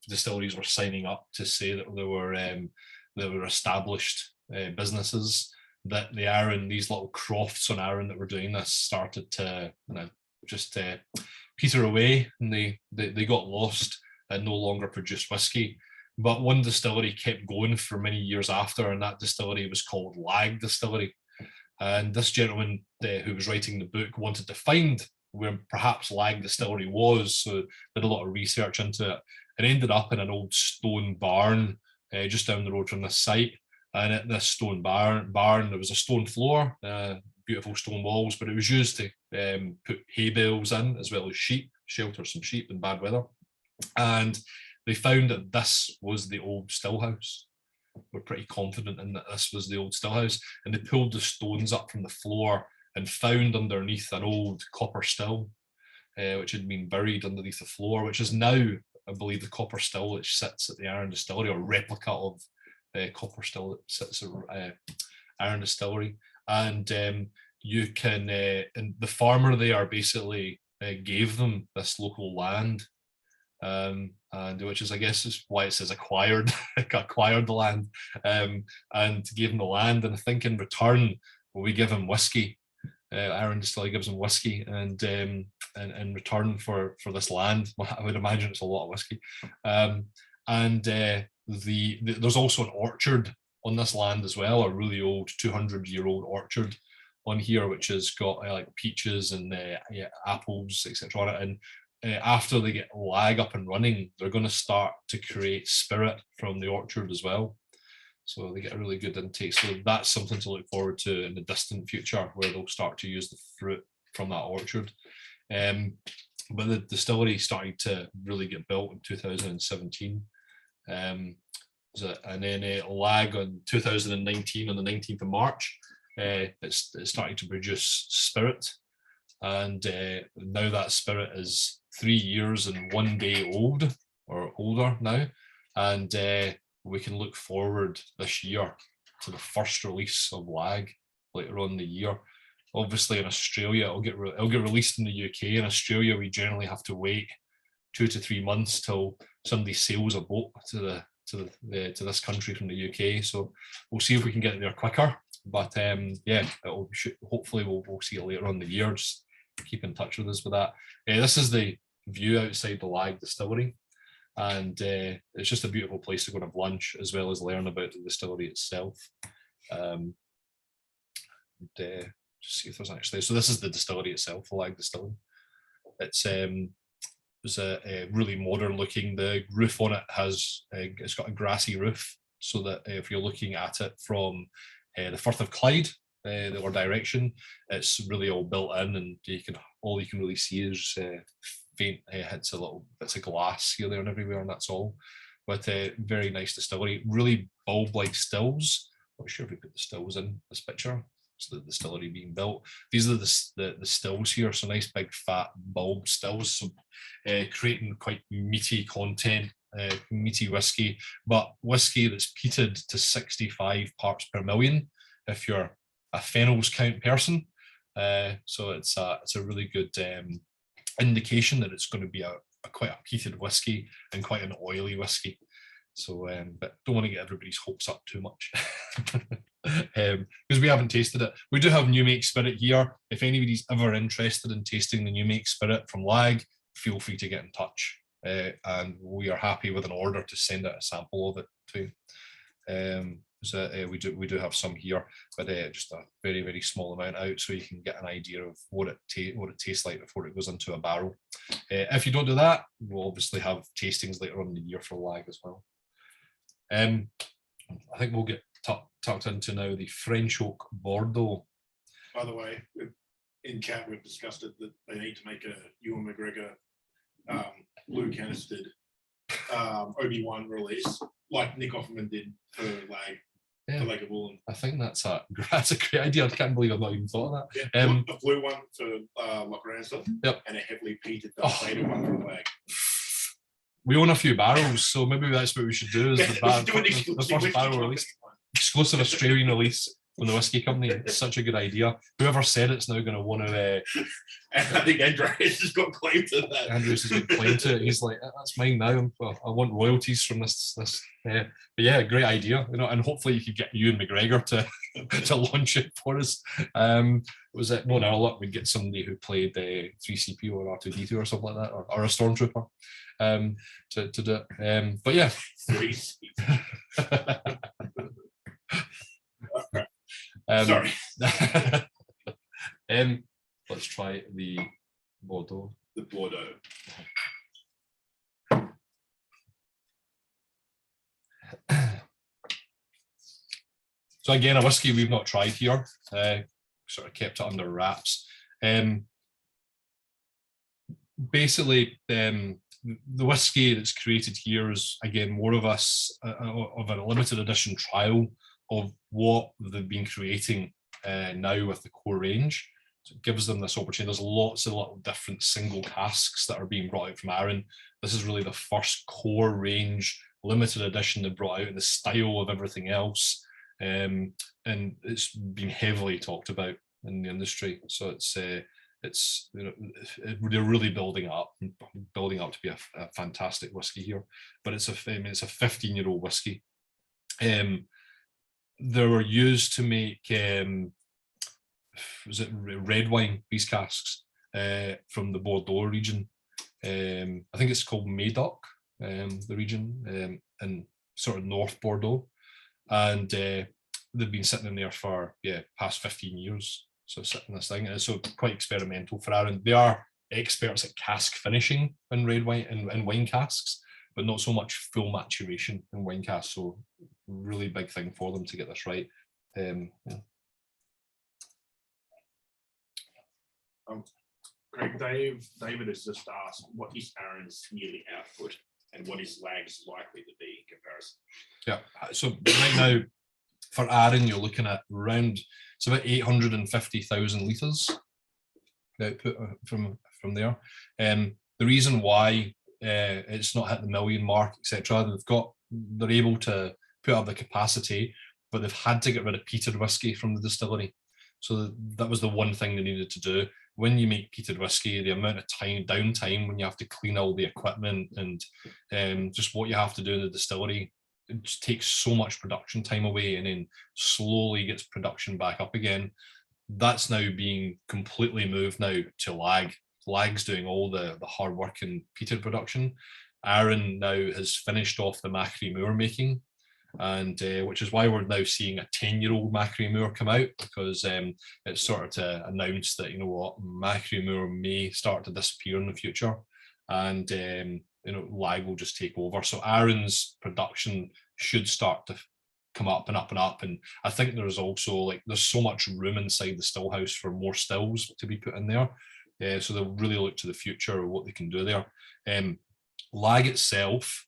Speaker 1: distilleries were signing up to say that they were established businesses, that the Arran, these little crofts on Arran that were doing this, started to just peter away, and they got lost and no longer produced whiskey. But one distillery kept going for many years after, and that distillery was called Lag Distillery. And this gentleman who was writing the book wanted to find where perhaps Lag Distillery was, so did a lot of research into it, and ended up in an old stone barn just down the road from this site. And at this stone barn there was a stone floor, beautiful stone walls, but it was used to put hay bales in, as well as sheep, shelter some sheep in bad weather. And they found that this was the old still house. We're pretty confident in that this was the old still house, and they pulled the stones up from the floor and found underneath an old copper still, which had been buried underneath the floor, which is now, I believe, the copper still which sits at the Arran Distillery, or replica of copper still that sits at Arran Distillery. And you can, and the farmer there basically gave them this local land, and which is, I guess, is why it says acquired, acquired the land, and gave them the land. And I think in return, we give him whiskey. Arran Distillery gives him whiskey, and in return for this land, I would imagine it's a lot of whiskey. There's also an orchard on this land as well, a really old 200-year-old orchard on here, which has got like peaches and apples, etc. on it. And after they get Lag up and running, they're going to start to create spirit from the orchard as well. So they get a really good intake. So that's something to look forward to in the distant future, where they'll start to use the fruit from that orchard. But the distillery started to really get built in 2017. And then Lag on 2019, on the 19th of March, it's starting to produce spirit. And now that spirit is 3 years and 1 day old, or older now. And we can look forward this year to the first release of Lag later on in the year. Obviously in Australia, it'll get released in the UK. In Australia, we generally have to wait 2 to 3 months till somebody sails a boat to this country from the UK. So we'll see if we can get it there quicker. But yeah, hopefully we'll see it later on in the year. Just keep in touch with us with that. This is the view outside the Lag Distillery, and it's just a beautiful place to go and have lunch, as well as learn about the distillery itself. Just see if there's actually, so this is the distillery itself, the Lag Distillery. It's a really modern looking. The roof on it has it's got a grassy roof, so that if you're looking at it from the Firth of Clyde, or direction, it's really all built in, and all you can really see is faint hits a little bits of glass here, there, and everywhere, and that's all. But very nice distillery, really bulb-like stills. Not sure if we put the stills in this picture. It's the distillery being built. These are the stills here, so nice big fat bulb stills, so creating quite meaty content, meaty whiskey, but whiskey that's peated to 65 parts per million if you're a Fennels count person. So it's a really good indication that it's going to be a quite a peated whiskey and quite an oily whiskey. So, but don't want to get everybody's hopes up too much, because we haven't tasted it. We do have new make spirit here. If anybody's ever interested in tasting the new make spirit from Lag, feel free to get in touch, and we are happy with an order to send out a sample of it too. So we do have some here, but just a very, very small amount out, so you can get an idea of what it tastes like before it goes into a barrel. If you don't do that, we'll obviously have tastings later on in the year for Lag as well. I think we'll get tucked into now the French Oak Bordeaux.
Speaker 2: By the way, in chat we've discussed it, that they need to make a Ewan McGregor Lou Canistered Obi-Wan release, like Nick Offerman did for Lag.
Speaker 1: Yeah.
Speaker 2: Lake of Woolen.
Speaker 1: I think that's a great idea. I can't believe I've not even thought of that.
Speaker 2: Yeah, a blue one for Loch Ransom,
Speaker 1: yep,
Speaker 2: and a heavily peated faded one for Lag.
Speaker 1: We own a few barrels, so maybe that's what we should do. Is the first barrel release, exclusive Australian release. from the whiskey company. It's such a good idea. Whoever said it's now going to want to.
Speaker 2: And I think Andreas has got claim to that.
Speaker 1: Andrews has got claim to it. He's like, that's mine now. I want royalties from this. But yeah, great idea. And hopefully you could get Ewan McGregor to to launch it for us. Was it no luck? We'd get somebody who played 3CP or R2D2 or something like that, or a stormtrooper, to do it. But yeah.
Speaker 2: 3CP.
Speaker 1: Sorry.
Speaker 2: Sorry.
Speaker 1: Let's try the Bordeaux.
Speaker 2: The Bordeaux.
Speaker 1: So again, a whiskey we've not tried here. Sort of kept it under wraps. Basically, the whiskey that's created here is again more of of a limited edition trial of what they've been creating now with the core range. So it gives them this opportunity. There's lots of little different single casks that are being brought out from Arran. This is really the first core range limited edition they brought out in the style of everything else. And it's been heavily talked about in the industry. So they're really building up to be a fantastic whiskey here. But it's a 15-year-old whiskey. They were used to make red wine, these casks from the Bordeaux region. I think it's called Médoc, the region, in sort of North Bordeaux. And they've been sitting in there for past 15 years. So sitting this thing, and so quite experimental for Arran. They are experts at cask finishing in red wine and wine casks, but not so much full maturation in wine casks. So really big thing for them to get this right.
Speaker 2: Craig, David has just asked, what is Arran's yearly output and what is Lag's likely to be in comparison?
Speaker 1: Yeah, so right now for Arran, you're looking at it's about 850,000 litres output from there. The reason why it's not hit the million mark, etc., they're able to put up the capacity, but they've had to get rid of peated whiskey from the distillery. So that was the one thing they needed to do. When you make peated whiskey, the amount of downtime when you have to clean all the equipment and just what you have to do in the distillery, it just takes so much production time away and then slowly gets production back up again. That's now being completely moved now to Lag. Lag's doing all the hard work in peated production. Arran now has finished off the Macri Moor making, and which is why we're now seeing a 10-year-old Macri Moor come out, because it's sort of to announce that, Macri Moor may start to disappear in the future, and Lag will just take over. So Arran's production should start to come up and up and up, and I think there's also there's so much room inside the still house for more stills to be put in there. So they'll really look to the future of what they can do there. Lag itself,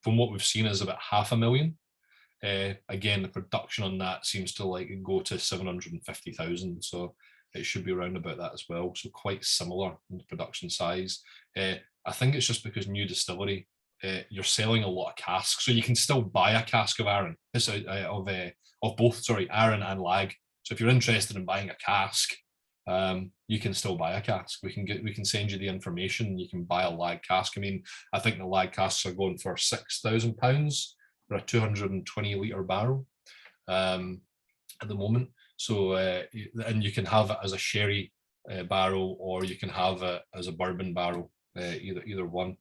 Speaker 1: from what we've seen, is about 500,000. Again, the production on that seems to go to 750,000, so it should be around about that as well. So quite similar in the production size. I think it's just because new distillery, you're selling a lot of casks, so you can still buy a cask of Arran, of both, Arran and Lag. So if you're interested in buying a cask, you can still buy a cask. We can send you the information. You can buy a Lag cask. I mean, I think the Lag casks are going for £6,000 for a 220 litre barrel at the moment. So, and you can have it as a sherry barrel, or you can have it as a bourbon barrel, either one.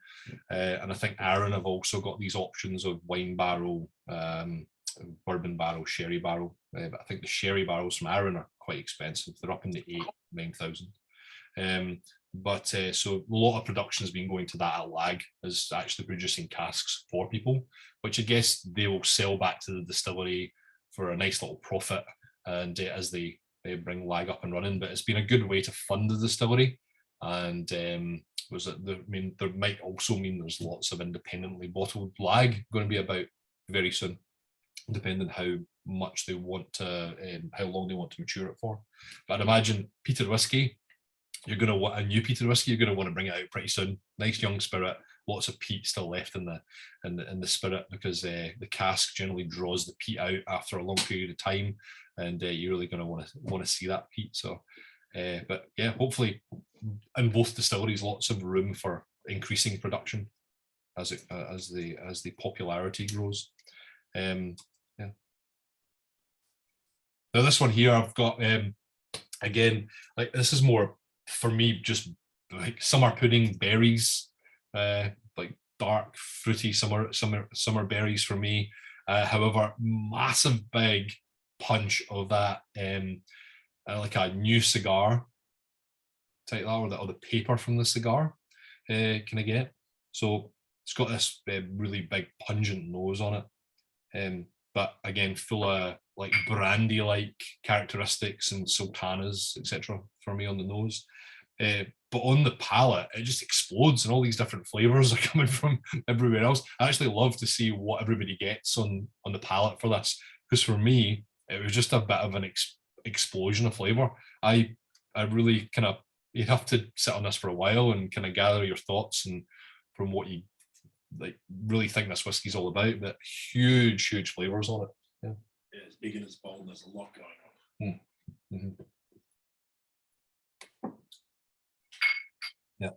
Speaker 1: And I think Arran have also got these options of wine barrel, bourbon barrel, sherry barrel. But I think the sherry barrels from Arran are quite expensive. They're up in the 8,000-9,000. So a lot of production has been going to that at Lag, as actually producing casks for people, which I guess they will sell back to the distillery for a nice little profit, and as they bring Lag up and running. But it's been a good way to fund the distillery, and there might also mean there's lots of independently bottled Lag going to be about very soon, depending how much they want to, how long they want to mature it for. But I'd imagine peated whiskey, you're going to want a new peated whiskey, you're going to want to bring it out pretty soon. Nice young spirit, lots of peat still left in the spirit, because the cask generally draws the peat out after a long period of time, and you're really going to want to see that peat. So, but yeah, hopefully in both distilleries, lots of room for increasing production as the popularity grows. Yeah. Now this one here, I've got again, like this is more for me, just like summer pudding berries, like dark fruity summer berries for me. However, massive big punch of that, like a new cigar type that, or the paper from the cigar, can I get? So it's got this really big pungent nose on it, but again, full of like brandy-like characteristics and sultanas, etc. for me on the nose. But on the palate, it just explodes, and all these different flavors are coming from everywhere else. I actually love to see what everybody gets on the palate for this, because for me, it was just a bit of an explosion of flavor. I really kind of, you'd have to sit on this for a while and kind of gather your thoughts and from what you like really think this whiskey's all about. But huge flavors on it. Yeah.
Speaker 2: Yeah, it's big in its bowl, and there's a lot going on.
Speaker 1: Mm-hmm. Yeah.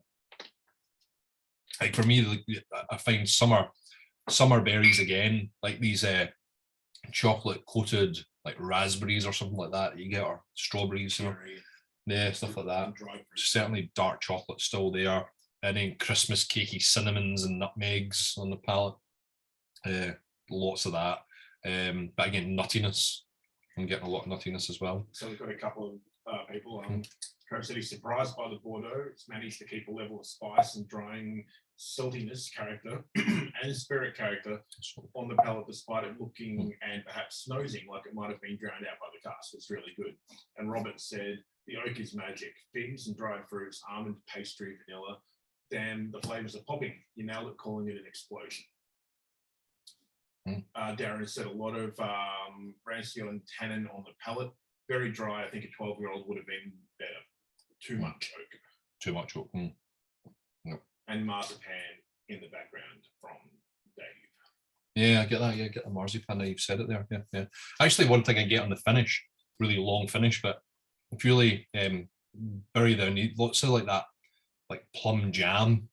Speaker 1: Like for me, like, I find summer berries again, like these chocolate coated like raspberries or something like that you get, or strawberries, you know, yeah, stuff like that. Certainly dark chocolate still there, and then Christmas cakey cinnamons and nutmegs on the palate. Lots of that. But again, nuttiness. I'm getting a lot of nuttiness as well.
Speaker 2: So we've got a couple of people. Trevor said he's surprised by the Bordeaux. It's managed to keep a level of spice and drying saltiness character and spirit character on the palate, despite it looking and perhaps snoozing like it might have been drowned out by the cask. It's really good. And Robert said the oak is magic. Figs and dried fruits, almond, pastry, vanilla. Damn, the flavors are popping. You nailed it, calling it an explosion. Darren said a lot of rancio and tannin on the palate. Very dry. I think a 12-year-old would have been better. Too much oak.
Speaker 1: Too much oak. No.
Speaker 2: And marzipan in the background from Dave.
Speaker 1: Yeah, I get that. Yeah, I get the marzipan. You've said it there. Yeah. Actually, one thing I get on the finish, really long finish, but if you really bury down, lots of like that, like plum jam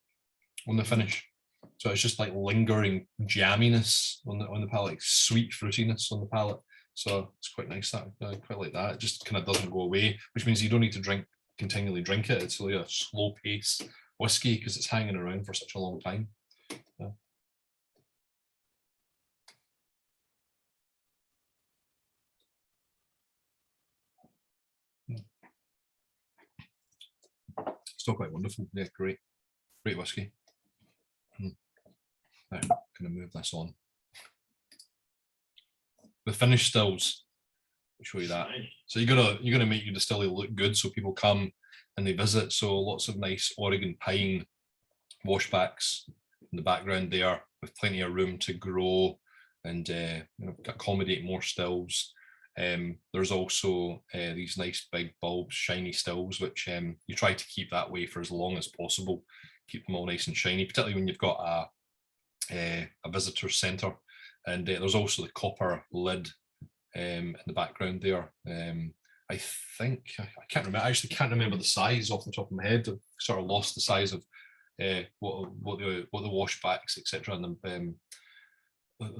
Speaker 1: on the finish. So it's just like lingering jamminess on the palate, like sweet fruitiness on the palate. So it's quite nice. That I quite like that. It just kind of doesn't go away, which means you don't need to continually drink it. It's really a slow pace whiskey because it's hanging around for such a long time. Yeah. Still quite wonderful. Yeah, great whiskey. Now, I'm going to move this on. The finished stills, I'll show you that. So you're gonna make your distillery look good, so people come and they visit. So lots of nice Oregon pine washbacks in the background there, with plenty of room to grow and accommodate more stills. There's also these nice big bulbs, shiny stills, which you try to keep that way for as long as possible. Keep them all nice and shiny, particularly when you've got a visitor centre. And there's also the copper lid in the background there. I think I can't remember. I actually can't remember the size off the top of my head. I've sort of lost the size of what the washbacks, etc. and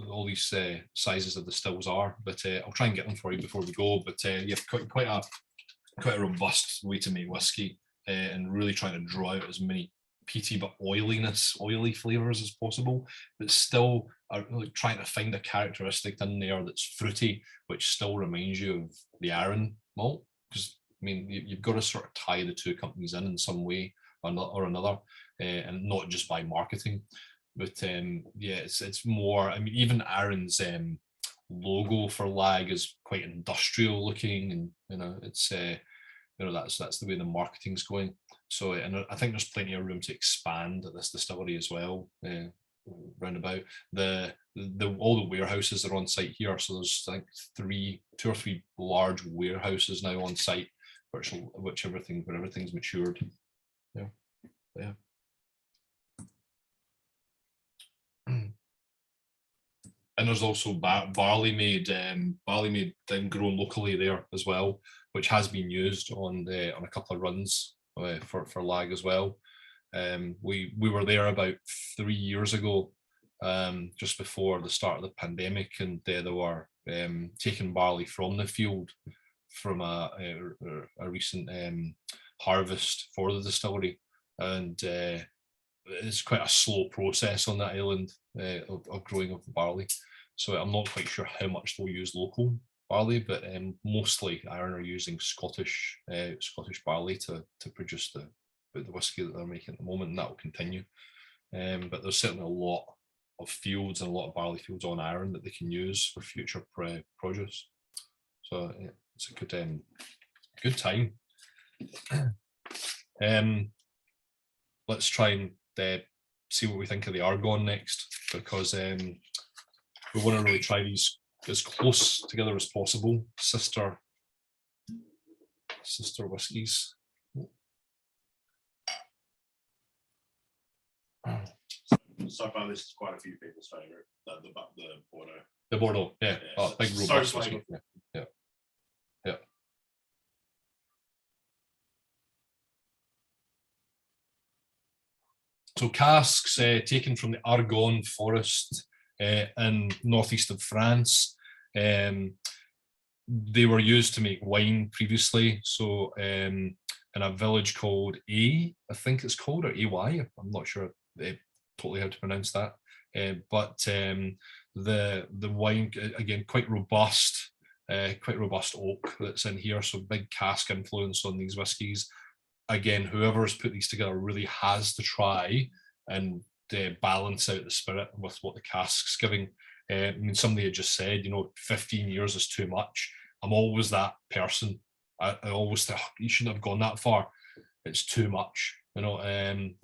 Speaker 1: all these sizes of the stills are. But I'll try and get them for you before we go. But yeah, quite a robust way to make whiskey, and really trying to draw out as many peaty but oily flavors as possible, but still are really trying to find a characteristic in there that's fruity, which still reminds you of the Arran malt. Because I mean, you've got to sort of tie the two companies in some way or another, and not just by marketing. But yeah, it's more. I mean, even Arran's logo for Lag is quite industrial looking, and it's that's the way the marketing's going. So, and I think there's plenty of room to expand at this distillery as well. Roundabout all the warehouses are on site here. So there's I think two or three large warehouses now on site, where everything's matured. Yeah. And there's also barley made and grown locally there as well, which has been used on a couple of runs for lag as well. We were there about 3 years ago, just before the start of the pandemic, and they were taking barley from the field from a recent harvest for the distillery, and it's quite a slow process on that island of growing of the barley. So I'm not quite sure how much they'll use local barley, but mostly Arran are using Scottish barley to produce the whiskey that they're making at the moment, and that will continue. But there's certainly a lot of fields and a lot of barley fields on Arran that they can use for future produce. So it's a good time. Let's try and see what we think of the Argonne next, because we want to really try these as close together as possible. Sister whiskies.
Speaker 2: So far, this is quite a few people's favourite. The Bordeaux.
Speaker 1: The Bordeaux, yeah. Oh, big
Speaker 2: so
Speaker 1: robust whiskey. Yeah. So casks taken from the Argonne forest in northeast of France. They were used to make wine previously. So in a village called I think it's called, or AY, I'm not sure totally how to pronounce that. But the wine, again, quite robust oak that's in here. So big cask influence on these whiskies. Again, whoever has put these together really has to try and balance out the spirit with what the cask's giving. I mean, somebody had just said, 15 years is too much. I'm always that person. I always think, you shouldn't have gone that far. It's too much, and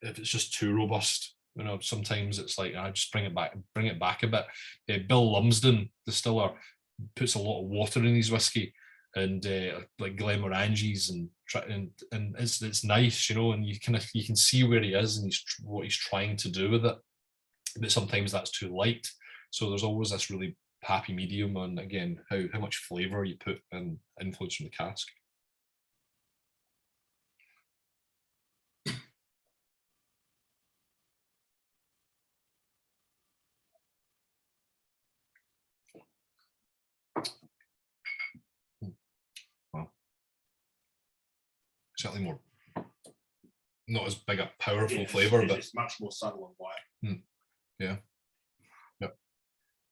Speaker 1: if it's just too robust, sometimes it's like, I just bring it back a bit. Bill Lumsden, distiller, puts a lot of water in his whiskey, and like Glenmorangies, and it's nice, and you can see where he is and what he's trying to do with it, but sometimes that's too light. So there's always this really happy medium on, again, how much flavour you put and influence from the cask. Certainly more, not as big a powerful flavour, but
Speaker 2: it's much more subtle and light.
Speaker 1: Yeah.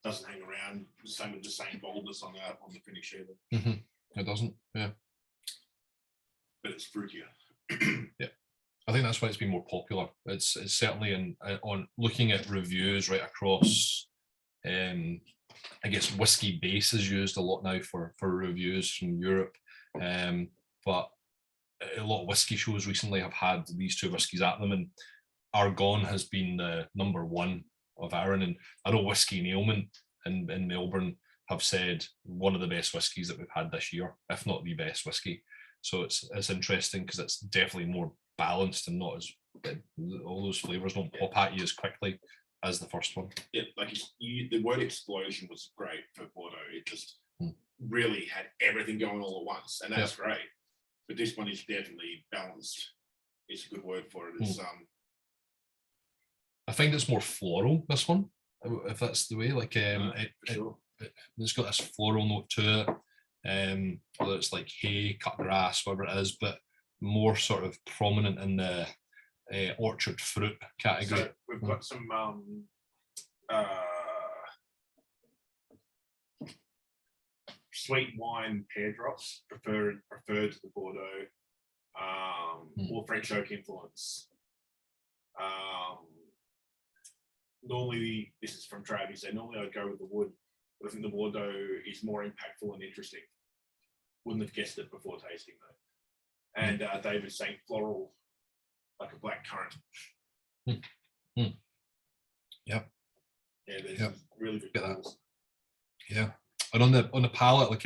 Speaker 2: Doesn't hang around the same boldness on the finish either.
Speaker 1: It doesn't, yeah.
Speaker 2: But it's fruitier.
Speaker 1: Yeah, I think that's why it's been more popular. It's certainly on looking at reviews right across. I guess whiskey base is used a lot now for reviews from Europe, but a lot of whiskey shows recently have had these two whiskies at them, and Argonne has been the number one of Arran. And I know Whiskey and Aleman in Melbourne have said one of the best whiskies that we've had this year, if not the best whiskey. So it's interesting because it's definitely more balanced and not as all those flavors don't pop at you as quickly as the first one.
Speaker 2: Yeah, like the word explosion was great for Bordeaux. It just really had everything going all at once, and that's great. But this one is definitely balanced. It's a good word for it. It's,
Speaker 1: I find it's more floral, this one, if that's the way. Like it's got this floral note to it, whether it's like hay, cut grass, whatever it is, but more sort of prominent in the orchard fruit category.
Speaker 2: So we've got some sweet wine pear drops preferred to the Bordeaux, or French oak influence. Normally, this is from Travis, so normally I'd go with the wood, but I think the Bordeaux is more impactful and interesting. Wouldn't have guessed it before tasting though. And David's saying floral, like a black currant.
Speaker 1: Yep.
Speaker 2: Yeah, there's really good colors.
Speaker 1: Yeah. And on the palate, like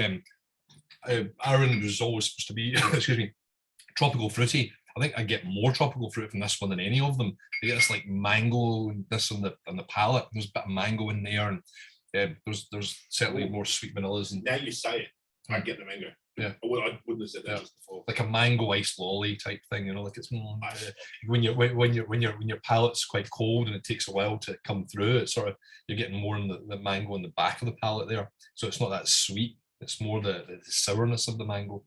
Speaker 1: Arran was always supposed to be, excuse me, tropical fruity. I think I get more tropical fruit from this one than any of them. You get this like mango, this on the palate. There's a bit of mango in there, and there's certainly more sweet vanillas. And
Speaker 2: now you say it, I get the mango.
Speaker 1: Yeah.
Speaker 2: Well, I wouldn't have said that just before.
Speaker 1: Like a mango iced lolly type thing, you know, like it's when your palate's quite cold and it takes a while to come through. It's sort of you're getting more in the mango in the back of the palate there, so it's not that sweet. It's more the sourness of the mango.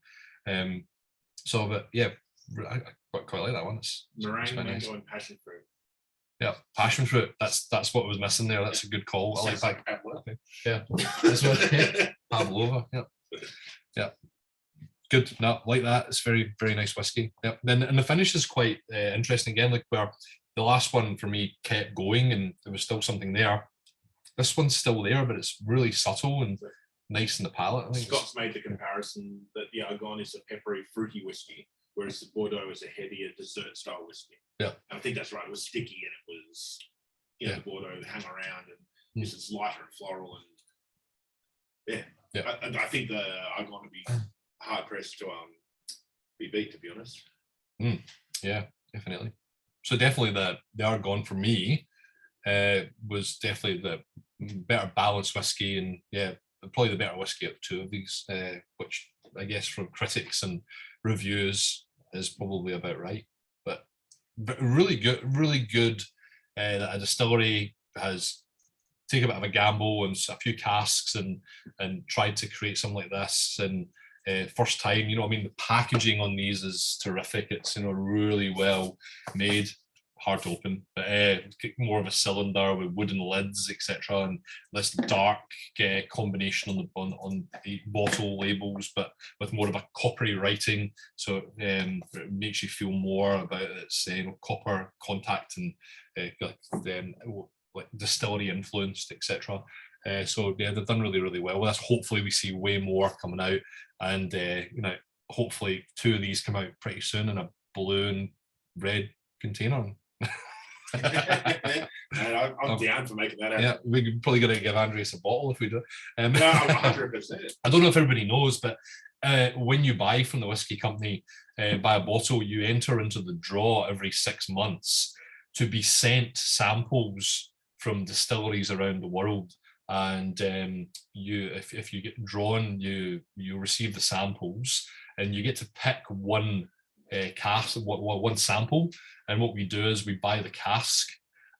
Speaker 1: So, but yeah, I quite like that one. It's
Speaker 2: Meringue,
Speaker 1: quite
Speaker 2: mango,
Speaker 1: nice.
Speaker 2: and passion fruit.
Speaker 1: Yeah, passion fruit. That's what was missing there. That's a good call. I like
Speaker 2: Sounds
Speaker 1: that.
Speaker 2: Pavlova.
Speaker 1: Yeah, that's what, yeah. Pavlova. Yeah. Good. No, like that. It's very, very nice whiskey. Yeah. Then and the finish is quite interesting again. Like where the last one for me kept going and there was still something there. This one's still there, but it's really subtle and nice in the palate. I think
Speaker 2: Scott's made the comparison that the Argonne is a peppery, fruity whiskey, whereas the Bordeaux is a heavier dessert style whiskey.
Speaker 1: Yeah.
Speaker 2: And I think that's right. It was sticky and it was, you know, the Bordeaux hung around and this is lighter and floral and I think the Argonne would be hard pressed to be beat, to be honest.
Speaker 1: Yeah, definitely. So definitely the Argonne for me was definitely the better balanced whiskey, and yeah, probably the better whiskey of the two of these, which I guess from critics and reviews is probably about right. But really good that a distillery has taken a bit of a gamble and a few casks and tried to create something like this. And first time, you know, I mean, the packaging on these is terrific. It's, you know, really well made, hard to open, but more of a cylinder with wooden lids, etc. And this dark combination on the bottle labels, but with more of a coppery writing, so it makes you feel more about its copper contact and like distillery influenced, etc. So yeah, they've done really, really well with this. Hopefully we see way more coming out, and you know, hopefully 2 of these come out pretty soon in a blue and red container.
Speaker 2: I'm down for making that happen.
Speaker 1: Yeah, we're probably going to give Andreas a bottle if we do.
Speaker 2: No, 100%.
Speaker 1: I don't know if everybody knows, but when you buy from the whiskey company, buy a bottle, you enter into the draw every 6 months to be sent samples from distilleries around the world. And if you get drawn, you receive the samples, and you get to pick one cask, one sample. And what we do is we buy the cask,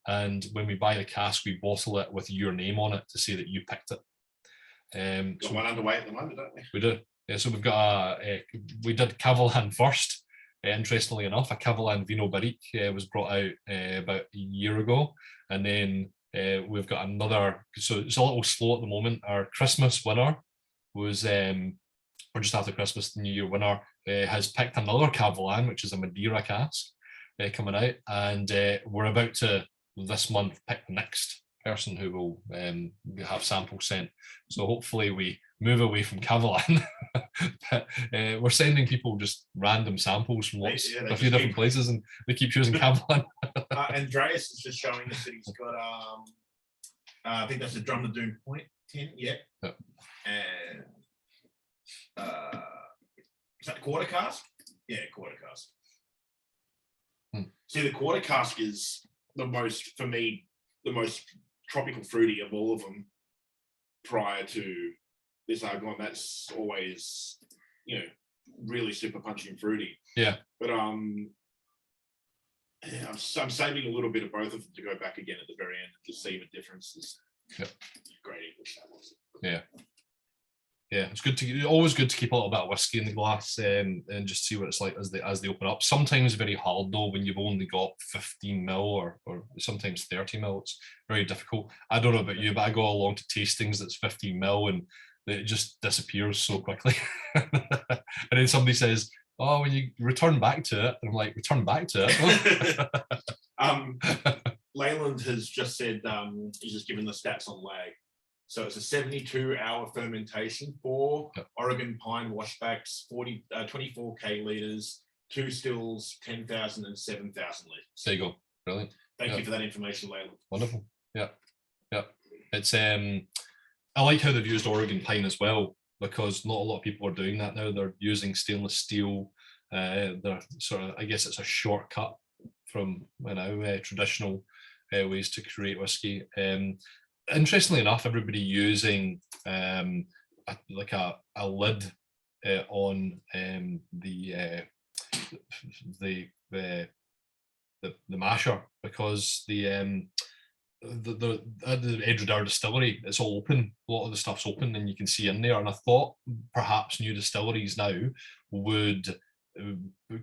Speaker 1: and when we buy the cask, we bottle it with your name on it to say that you picked it.
Speaker 2: Got one underway at the moment, don't we?
Speaker 1: We do. Yeah, so we've got we did Cavalan first. Interestingly enough, a Cavalan Vino Barrique was brought out about a year ago, and then we've got another. So it's a little slow at the moment. Our Christmas winner was, or just after Christmas, the New Year winner has picked another Cavalan, which is a Madeira cask coming out, and we're about to this month pick the next person who will have samples sent. So hopefully we move away from Cavalan. But, we're sending people just random samples from a few different places, and they keep choosing Cavalan.
Speaker 2: Andreas is just showing us that he's got I think that's a Drum the Doom Point 10, yeah. And is that the quarter cask? Yeah, quarter cask. See, the quarter cask is the most, for me, the most tropical fruity of all of them prior to this Argonne. That's always, you know, really super punchy and fruity.
Speaker 1: Yeah.
Speaker 2: But I'm saving a little bit of both of them to go back again at the very end to see the differences.
Speaker 1: Yep.
Speaker 2: Great English that was.
Speaker 1: Yeah. Yeah, it's always good to keep a little bit of whiskey in the glass and just see what it's like as they open up. Sometimes very hard though when you've only got 15 mil or sometimes 30 mil. It's very difficult. I don't know about you, but I go along to tastings that's 15 mil and it just disappears so quickly. And then somebody says, "Oh, when you return back to it," and I'm like, "Return back to it."
Speaker 2: Leyland has just said he's just given the stats on lag. So it's a 72-hour fermentation, 4 Oregon pine washbacks, 24k liters, 2 stills, 10,000 and 7,000 liters.
Speaker 1: There you go. Brilliant.
Speaker 2: Thank you for that information, Leyland.
Speaker 1: Wonderful. Yeah. Yeah. It's I like how they've used Oregon pine as well, because not a lot of people are doing that now. They're using stainless steel They're sort of, I guess it's a shortcut from traditional ways to create whiskey. Interestingly enough, everybody using like a lid on the masher, because at the Arran Distillery, it's all open. A lot of the stuff's open, and you can see in there. And I thought perhaps new distilleries now would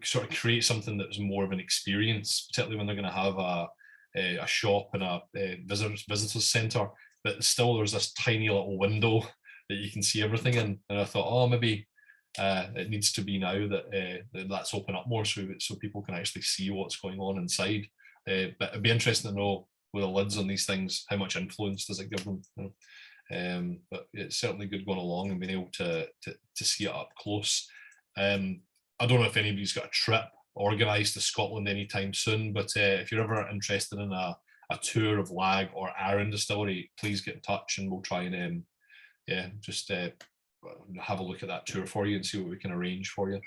Speaker 1: sort of create something that was more of an experience, particularly when they're going to have a shop and a visitors centre. But still, there's this tiny little window that you can see everything in. And I thought, oh, maybe it needs to be now that that's open up more, so people can actually see what's going on inside. But it'd be interesting to know, with the lids on these things, how much influence does it give them? But it's certainly good going along and being able to see it up close. I don't know if anybody's got a trip organised to Scotland anytime soon, but if you're ever interested in a tour of Lag or Arran Distillery, please get in touch and we'll try and have a look at that tour for you and see what we can arrange for you.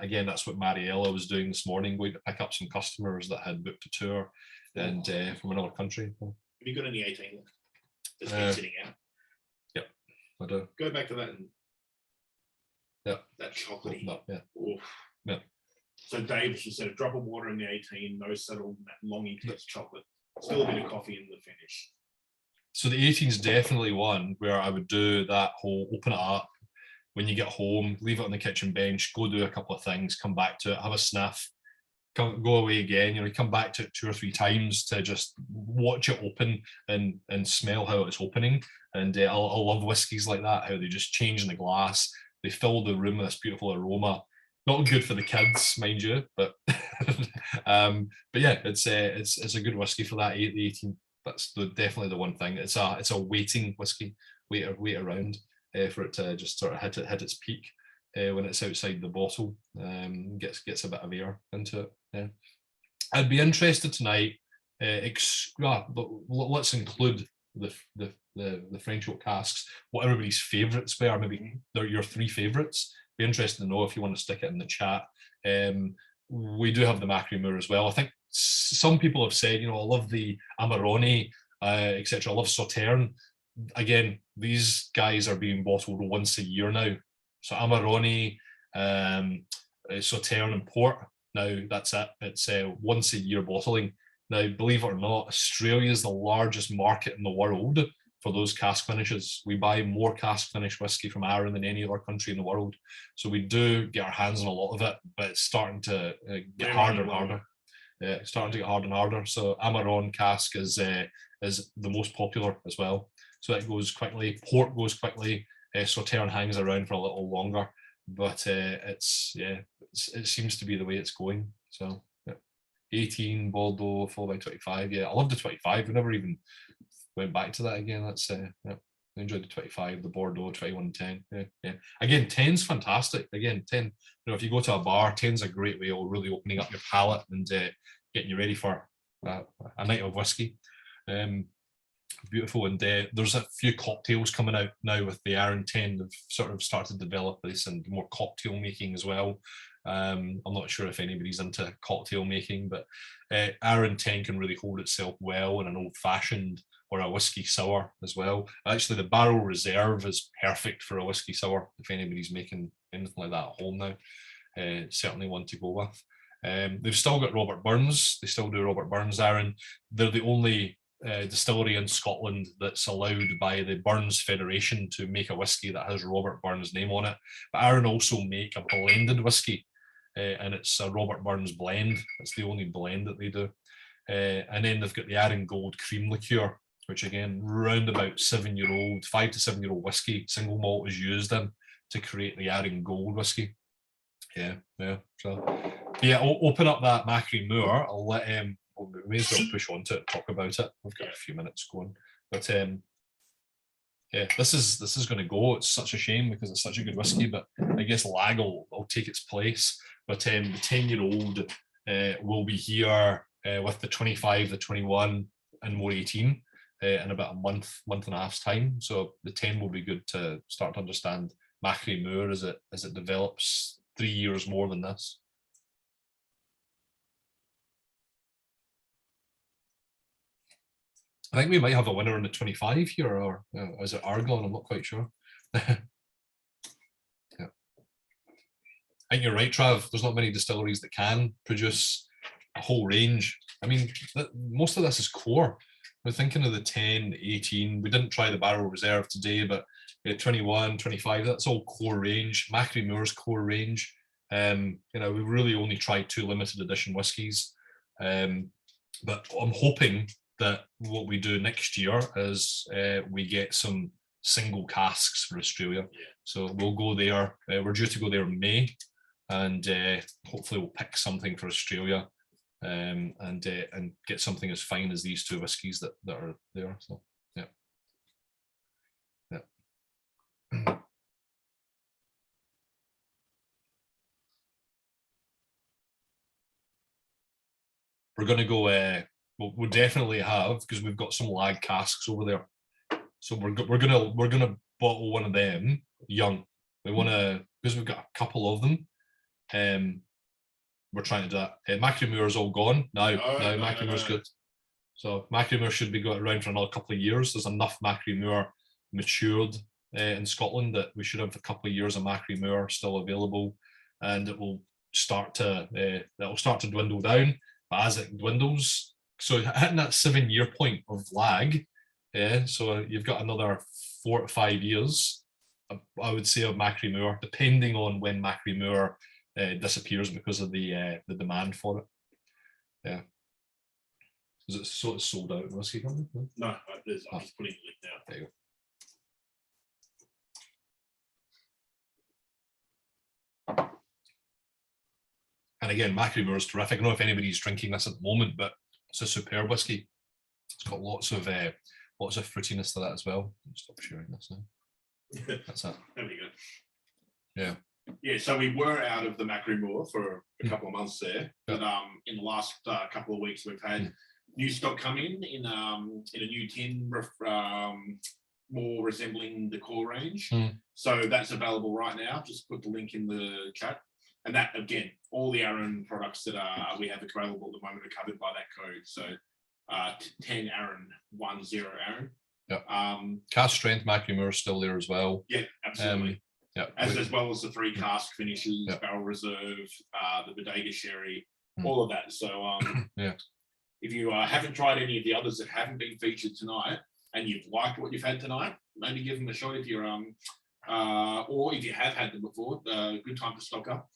Speaker 1: Again, that's what Mariella was doing this morning, going to pick up some customers that had booked a tour and from another country.
Speaker 2: Have you got any 18 left that's been sitting out?
Speaker 1: Yep, I do.
Speaker 2: Go back to that and that chocolatey.
Speaker 1: Yeah.
Speaker 2: Oof.
Speaker 1: Yeah.
Speaker 2: So Dave just said a drop of water in the 18, no subtle long intense chocolate. Still a bit of coffee in the finish.
Speaker 1: So the 18 is definitely one where I would do that whole open it up when you get home, leave it on the kitchen bench, go do a couple of things, come back to it, have a sniff, go away again, come back to it 2 or 3 times to just watch it open and smell how it's opening. And I love whiskies like that, how they just change in the glass, they fill the room with this beautiful aroma. Not good for the kids, mind you, but yeah, it's a good whiskey for that 18. That's definitely the one thing. It's a waiting whiskey, wait around for it to just sort of hit its peak when it's outside the bottle. Gets a bit of air into it. Yeah. I'd be interested tonight. Let's include the French oak casks. What everybody's favourites were. Maybe they're your 3 favourites. Be interested to know if you want to stick it in the chat. We do have the Macri Moor as well. I think some people have said, I love the Amarone, etc. I love Sauterne. Again, these guys are being bottled once a year now. So Amarone, Sauterne and Port. Now that's it. It's once a year bottling. Now, believe it or not, Australia is the largest market in the world for those cask finishes. We buy more cask finish whiskey from Arran than any other country in the world. So we do get our hands on a lot of it, but it's starting to get harder and harder. It's starting to get harder and harder. So Amarone cask is the most popular as well. So it goes quickly. Port goes quickly. Sauterne hangs around for a little longer, but it seems to be the way it's going. So 18 Bordeaux followed by 25. Yeah, I love the 25. We never even went back to that again. That's I enjoyed the 25, the Bordeaux 21 10. Yeah. Again, 10's fantastic. Again, 10. If you go to a bar, 10's a great way of really opening up your palate and getting you ready for a night of whiskey. Beautiful. And there's a few cocktails coming out now with the Arran 10. They've sort of started to develop this and more cocktail making as well. I'm not sure if anybody's into cocktail making, but Arran 10 can really hold itself well in an old fashioned or a whiskey sour as well. Actually, the Barrel Reserve is perfect for a whiskey sour if anybody's making anything like that at home now. Certainly one to go with. They've still got Robert Burns. They still do Robert Burns Arran. They're the only distillery in Scotland that's allowed by the Burns Federation to make a whiskey that has Robert Burns' name on it. But Arran also make a blended whiskey, and it's a Robert Burns blend. It's the only blend that they do. And then they've got the Arran Gold Cream Liqueur, which again, round about 7-year-old, 5 to 7-year-old whiskey, single malt is used in to create the Arran Gold whiskey. Yeah. So, yeah, I'll open up that Macri Moor. I'll let we may as well push on to it, talk about it. We've got a few minutes going, but yeah, this is going to go. It's such a shame because it's such a good whiskey, but I guess Lag will take its place. But the 10-year-old will be here with the 25, the 21, and more 18 in about a month and a half's time. So the 10 will be good to start to understand Macri Moor as it develops 3 years more than this. I think we might have a winner in the 25 here, or is it Argonne? I'm not quite sure. Yeah. I think you're right, Trav. There's not many distilleries that can produce a whole range. I mean, most of this is core. We're thinking of the 10, the 18. We didn't try the barrel reserve today, but 21, 25, that's all core range. Macri Moor's core range. You know, we really only tried 2 limited edition whiskies. But I'm hoping that what we do next year is we get some single casks for Australia.
Speaker 2: Yeah.
Speaker 1: So we'll go there. We're due to go there in May, and hopefully we'll pick something for Australia, and get something as fine as these 2 whiskies that are there. So yeah. We're going to go, we'll definitely have, because we've got some lag casks over there. So we're gonna bottle one of them young. We want to, because we've got a couple of them. We're trying to do that. Macri Moor's all gone now. Macri Moor's good. So Macri Moor should be going around for another couple of years. There's enough Macri Moor matured in Scotland that we should have a couple of years of Macri Moor still available, and it will start to dwindle down. But as it dwindles, so hitting that 7-year point of lag, so you've got another 4 to 5 years, I would say, of Macri Moor, depending on when Macri Moor disappears because of the demand for it. Yeah. Is it so it's sold out in Whisky Company?
Speaker 2: No, I'm just putting the link now.
Speaker 1: There you go. And again, Macri Moor is terrific. I don't know if anybody's drinking this at the moment, but it's a superb whiskey. It's got lots of fruitiness to that as well. Stop sharing this now. That's it.
Speaker 2: There we go.
Speaker 1: Yeah.
Speaker 2: Yeah, so we were out of the Macri Moor for a couple of months there, but in the last couple of weeks we've had new stock come in a new tin, more resembling the core range. So that's available right now. Just put the link in the chat. And that, again, all the Arran products that we have available at the moment are covered by that code. So 10 Arran, 10 Arran.
Speaker 1: Yep. Cask strength Macri Moor is still there as well.
Speaker 2: Yeah, absolutely.
Speaker 1: Yeah.
Speaker 2: As well as the 3 cask finishes, barrel reserve, the bodega sherry, all of that. So if you haven't tried any of the others that haven't been featured tonight, and you've liked what you've had tonight, maybe give them a shot if you're or if you have had them before. Good time to stock up.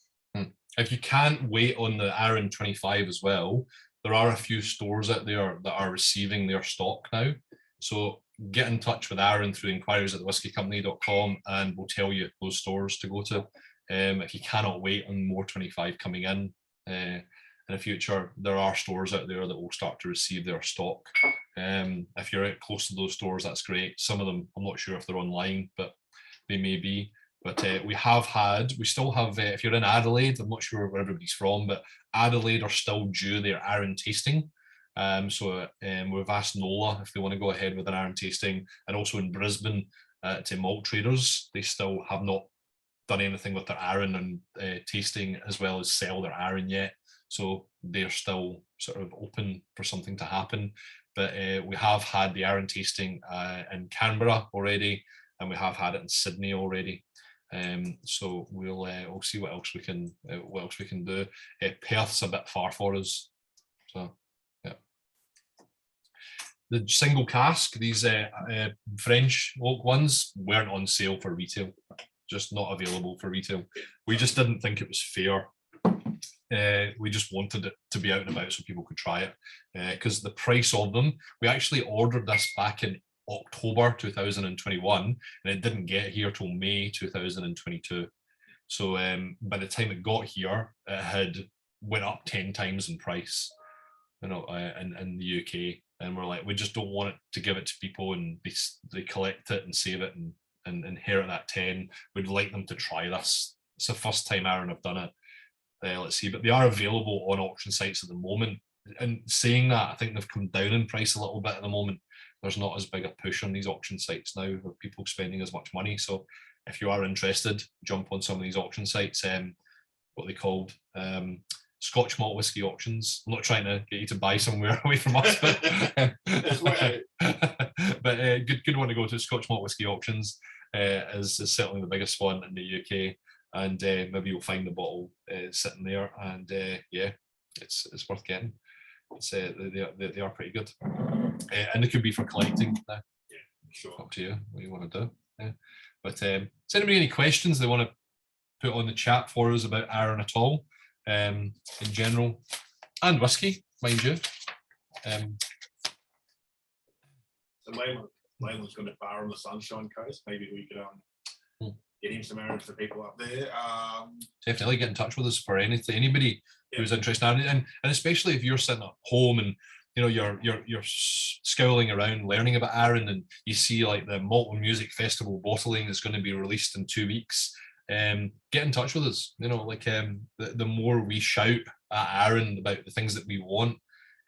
Speaker 1: If you can't wait on the Arran 25 as well, there are a few stores out there that are receiving their stock now. So get in touch with Arran through inquiries@thewhiskeycompany.com, and we'll tell you those stores to go to. If you cannot wait on more 25 coming in the future, there are stores out there that will start to receive their stock. If you're out close to those stores, that's great. Some of them, I'm not sure if they're online, but they may be. But we still have, if you're in Adelaide, I'm not sure where everybody's from, but Adelaide are still due their Arran tasting. So we've asked Nola if they want to go ahead with an Arran tasting, and also in Brisbane to Malt Traders, they still have not done anything with their Arran and tasting as well as sell their Arran yet. So they're still sort of open for something to happen. But we have had the Arran tasting in Canberra already, and we have had it in Sydney already. So we'll see what else we can do. Perth's a bit far for us, so yeah. The single cask, these French oak ones, weren't on sale for retail, just not available for retail. We just didn't think it was fair. We just wanted it to be out and about so people could try it, because the price of them, we actually ordered this back in October 2021, and it didn't get here till May 2022. So by the time it got here, it had went up 10 times in price, in the UK. And we're like, we just don't want it to give it to people and they collect it and save it and inherit that 10. We'd like them to try this. It's the first time Arran have done it. Let's see, but they are available on auction sites at the moment. And saying that, I think they've come down in price a little bit at the moment. There's not as big a push on these auction sites now with people spending as much money. So if you are interested, jump on some of these auction sites. What they called Scotch malt whiskey auctions. I'm not trying to get you to buy somewhere away from us, but good one to go to. Scotch malt whiskey auctions is certainly the biggest one in the UK, and maybe you'll find the bottle sitting there, and yeah, it's worth getting. It's they are pretty good, and it could be for collecting.
Speaker 2: Sure.
Speaker 1: Up to you what you want to do. Yeah. But is anybody any questions they want to put on the chat for us about Arran at all, in general, and whiskey, mind you?
Speaker 2: So Leyland's got a bar on the Sunshine Coast. Maybe we could get him some Arran for people up there.
Speaker 1: Definitely get in touch with us for anything. Anybody who's interested, and especially if you're sitting at home and you're scowling around learning about Arran, and you see like the Malt and Music Festival bottling is going to be released in 2 weeks. Get in touch with us. The more we shout at Arran about the things that we want,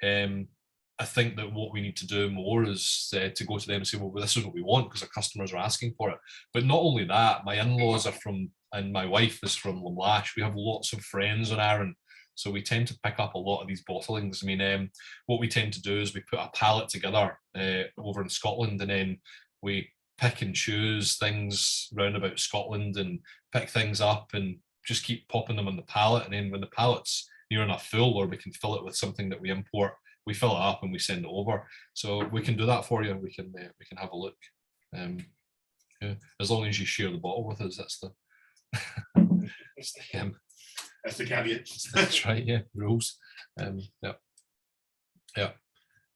Speaker 1: I think that what we need to do more is to go to them and say, well, this is what we want because our customers are asking for it. But not only that, my in-laws are from, and my wife is from Lamlash. We have lots of friends on Arran. So we tend to pick up a lot of these bottlings. I mean, what we tend to do is we put a pallet together over in Scotland, and then we pick and choose things round about Scotland and pick things up and just keep popping them on the pallet. And then when the pallet's near enough full, or we can fill it with something that we import, we fill it up and we send it over. So we can do that for you. We can have a look. Yeah, as long as you share the bottle with us, that's the
Speaker 2: That's the caveat.
Speaker 1: That's right, yeah, rules. Yeah,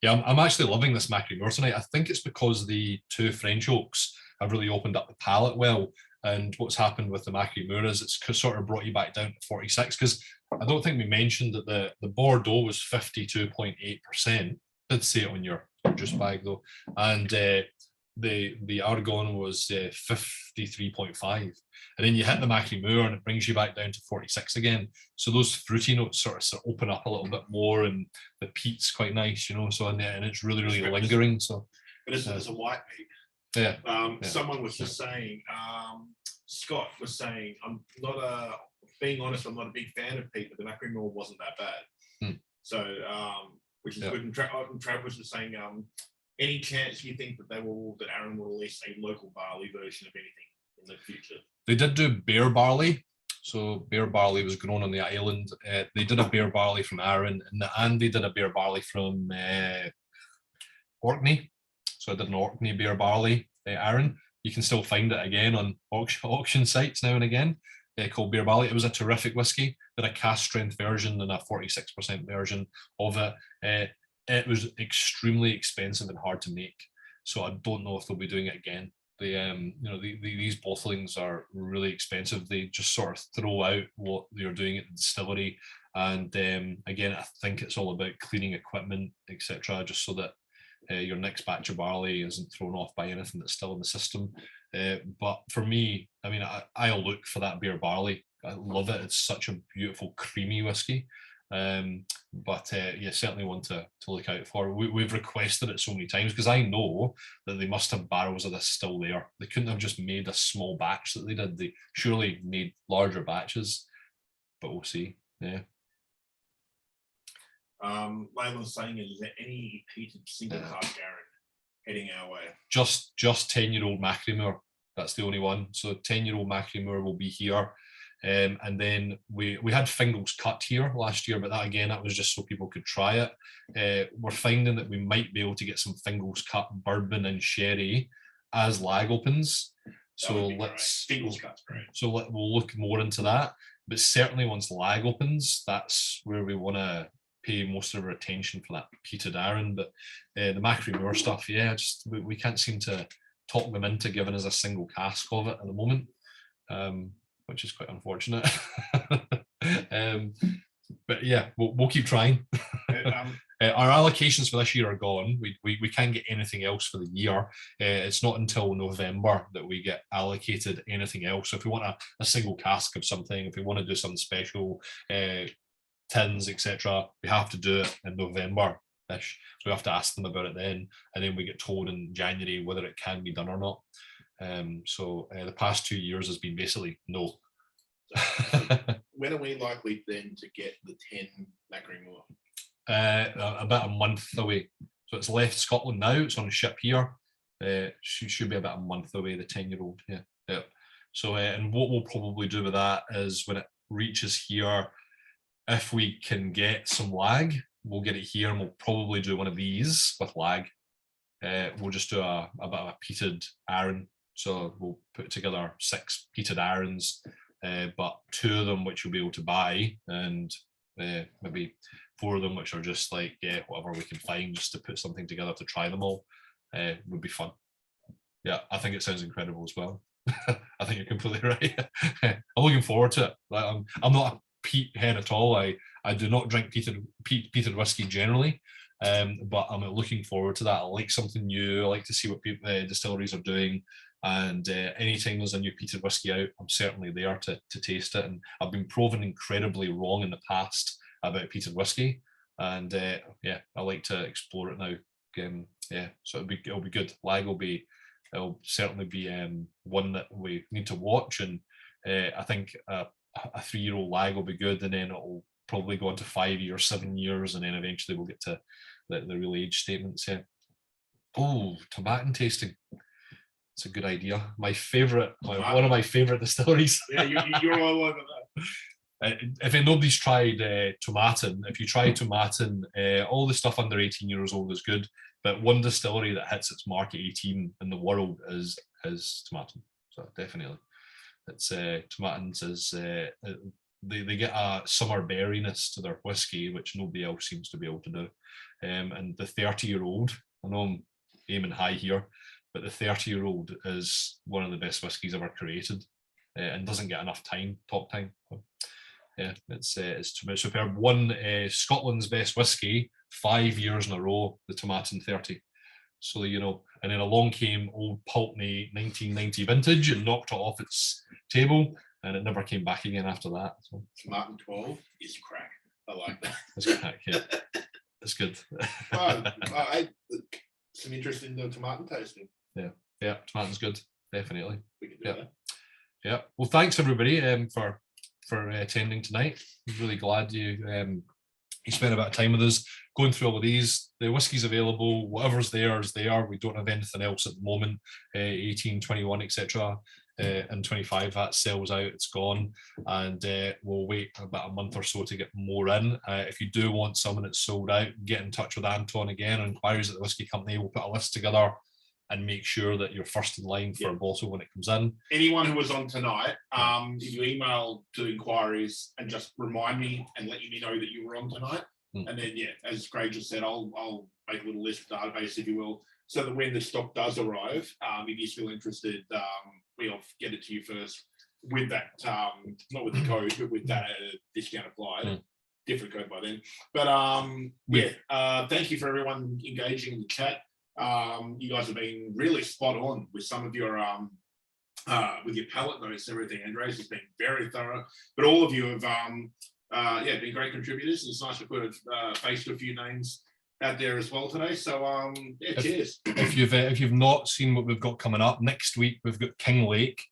Speaker 1: I'm actually loving this Macri Moor tonight. I think it's because the 2 French oaks have really opened up the palate well. And what's happened with the Macri Moor is it's sort of brought you back down to 46, because I don't think we mentioned that the Bordeaux was 52.8%. Did say it on your juice bag though. And the Argonne was 53.5, and then you hit the Macri Moor and it brings you back down to 46 again. So those fruity notes sort of open up a little bit more, and the peat's quite nice, so and it's really lingering. So
Speaker 2: but it's a white peat.
Speaker 1: Yeah.
Speaker 2: Someone was just saying, Scott was saying, being honest, I'm not a big fan of peat, but the Macri Moor wasn't that bad. So which is good. And Trav was just saying, any chance you think that Arran will release a local barley version of anything in the future?
Speaker 1: They did do bear barley. So bear barley was grown on the island. They did a bear barley from Arran, and they did a bear barley from Orkney. So I did an Orkney bear barley Arran. You can still find it again on auction sites now and again, called bear barley. It was a terrific whiskey. Did a cask strength version and a 46% version of it. It was extremely expensive and hard to make, so I don't know if they'll be doing it again. These bottlings are really expensive. They just sort of throw out what they're doing at the distillery, and again, I think it's all about cleaning equipment, etc., just so that your next batch of barley isn't thrown off by anything that's still in the system. But for me, I mean, I'll look for that beer barley. I love it. It's such a beautiful, creamy whiskey. But certainly one to look out for. We've requested it so many times because I know that they must have barrels of this still there. They couldn't have just made a small batch that they did. They surely made larger batches, but we'll see. Yeah.
Speaker 2: Leyland's saying, is there any peated single cask Arran heading our way?
Speaker 1: Just 10-year-old Macri Moor. That's the only one. So 10-year-old Macri Moor will be here. And then we had Fingles cut here last year, but that was just so people could try it. We're finding that we might be able to get some Fingles cut bourbon and sherry as lag opens. So
Speaker 2: Fingles cut's great.
Speaker 1: So we'll look more into that. But certainly once lag opens, that's where we want to pay most of our attention for that peated Arran. But the Macri Moor stuff, we can't seem to talk them into giving us a single cask of it at the moment. Which is quite unfortunate. But yeah, we'll keep trying. Our allocations for this year are gone. We can't get anything else for the year. It's not until November that we get allocated anything else. So if we want a single cask of something, if we want to do some special tins, etc., we have to do it in November-ish. So we have to ask them about it then, and then we get told in January whether it can be done or not. So the past 2 years has been basically no.
Speaker 2: when are we likely then to get the 10 Macrimore?
Speaker 1: About a month away. So it's left Scotland now. It's on a ship here. Should be about a month away. The 10-year-old. Yeah. So and what we'll probably do with that is when it reaches here, if we can get some lag, we'll get it here, and we'll probably do one of these with lag. We'll just do a bit of a peated Arran. So we'll put together 6 peated Arrans, but 2 of them which you'll be able to buy, and maybe 4 of them which are just like whatever we can find, just to put something together to try them all. Would be fun. Yeah, I think it sounds incredible as well. I think you're completely right. I'm looking forward to it. Like, I'm not a peat head at all. I do not drink peated whiskey generally, but I'm looking forward to that. I like something new. I like to see what distilleries are doing, and anytime there's a new peated whiskey out, I'm certainly there to taste it. And I've been proven incredibly wrong in the past about peated whiskey, and yeah, I like to explore it now. Yeah, so it'll be good. Lag it'll certainly be one that we need to watch, and I think a 3-year-old lag will be good, and then it'll probably go on to 5 years, 7 years, and then eventually we'll get to the real age statements. Yeah. Oh, tomatin tasting. It's a good idea. My favorite, one of my favorite distilleries.
Speaker 2: Yeah, you're all over that.
Speaker 1: If nobody's tried tomatin, if you try tomatin, all the stuff under 18 years old is good. But one distillery that hits its mark at 18 in the world is tomatin. So definitely, it's tomatins is they get a summer berryness to their whiskey, which nobody else seems to be able to do. And the 30-year-old, I know I'm aiming high here, but the 30-year-old is one of the best whiskies ever created, and doesn't get enough talk time. Yeah, it's superb. Won Scotland's best whiskey 5 years in a row, the Tomatin 30. So, and then along came Old Pulteney 1990 vintage and knocked it off its table, and it never came back again after that. So
Speaker 2: Tomatin 12 is crack. I like that.
Speaker 1: It's crack, yeah. It's good.
Speaker 2: Some interest in the tomatin tasting.
Speaker 1: Yeah, tomatin's good, definitely.
Speaker 2: We can do that.
Speaker 1: Yeah. Well, thanks everybody for attending tonight. I'm really glad you spent a bit of time with us going through all of these. The whiskey's available, whatever's there is there. We don't have anything else at the moment. 18, 21, etc. And 25, that sells out, it's gone, and we'll wait about a month or so to get more in. If you do want someone that's sold out, get in touch with Anton again, inquiries at the Whisky Company. We'll put a list together and make sure that you're first in line for a bottle when it comes in.
Speaker 2: Anyone who was on tonight, if you email to inquiries and just remind me and let me know that you were on tonight. And then, as Craig just said, I'll make a little list of database, if you will, so that when the stock does arrive, if you're still interested, we'll get it to you first with that, not with the code, but with that discount applied. Different code by then. But thank you for everyone engaging in the chat. You guys have been really spot on with some of your palate notes and everything. Andres has been very thorough, but all of you have been great contributors. It's nice to put a face to a few names out there as well today. So cheers. If
Speaker 1: you've not seen what we've got coming up next week, we've got King Lake.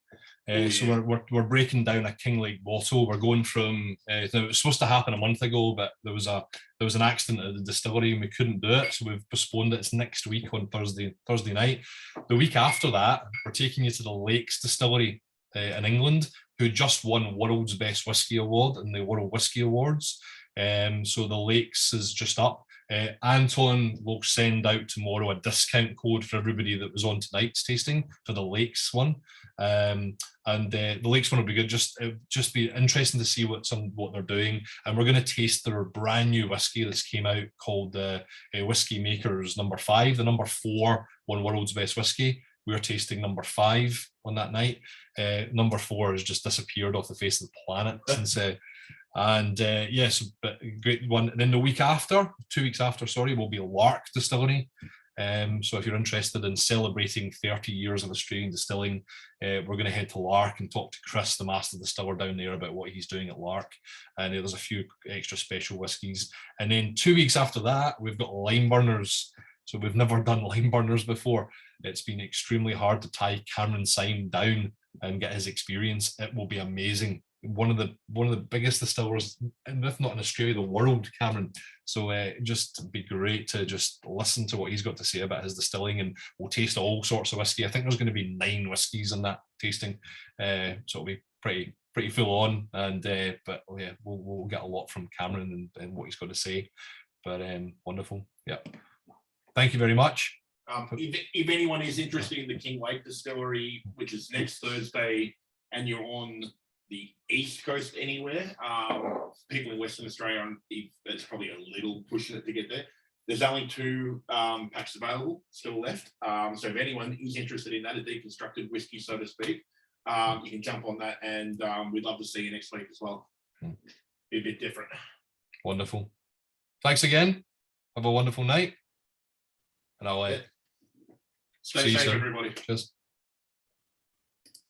Speaker 1: So we're breaking down a King Lake bottle. We're going from it was supposed to happen a month ago, but there was an accident at the distillery and we couldn't do it, so we've postponed it. It's next week on Thursday night. The week after that, we're taking you to the Lakes Distillery in England, who just won World's Best Whisky Award in the World Whisky Awards. So the Lakes is just up. Anton will send out tomorrow a discount code for everybody that was on tonight's tasting for the Lakes one. And the Lakes one will be good. Just be interesting to see what they're doing. And we're going to taste their brand new whiskey that's came out called Whiskey Makers number 5. The number 4 won World's Best Whiskey. We were tasting number 5 on that night. Number 4 has just disappeared off the face of the planet since. Yes, but great one. And then the week after, 2 weeks after, will be Lark Distillery. So if you're interested in celebrating 30 years of Australian distilling, we're going to head to Lark and talk to Chris, the master distiller down there, about what he's doing at Lark. And there's a few extra special whiskies. And then 2 weeks after that, we've got Lime Burners. So we've never done Lime Burners before. It's been extremely hard to tie Cameron Syme down and get his experience. It will be amazing. one of the biggest distillers, and if not in Australia, the world, Cameron. So just be great to just listen to what he's got to say about his distilling, and we'll taste all sorts of whiskey. I think there's going to be 9 whiskies in that tasting, so it'll be pretty full on. And but yeah, we'll get a lot from Cameron and what he's got to say. But wonderful, yeah. Thank you very much.
Speaker 2: If anyone is interested in the King Lake Distillery, which is next Thursday, and you're on the East Coast anywhere, people in Western Australia, it's probably a little pushing it to get there. There's only 2 packs available still left. So if anyone is interested in that, a deconstructed whiskey, so to speak, you can jump on that, and we'd love to see you next week as well. Be a bit different.
Speaker 1: Wonderful. Thanks again. Have a wonderful night. And I'll
Speaker 2: Stay
Speaker 1: see you
Speaker 2: safe,
Speaker 1: soon.
Speaker 2: everybody.
Speaker 1: Cheers.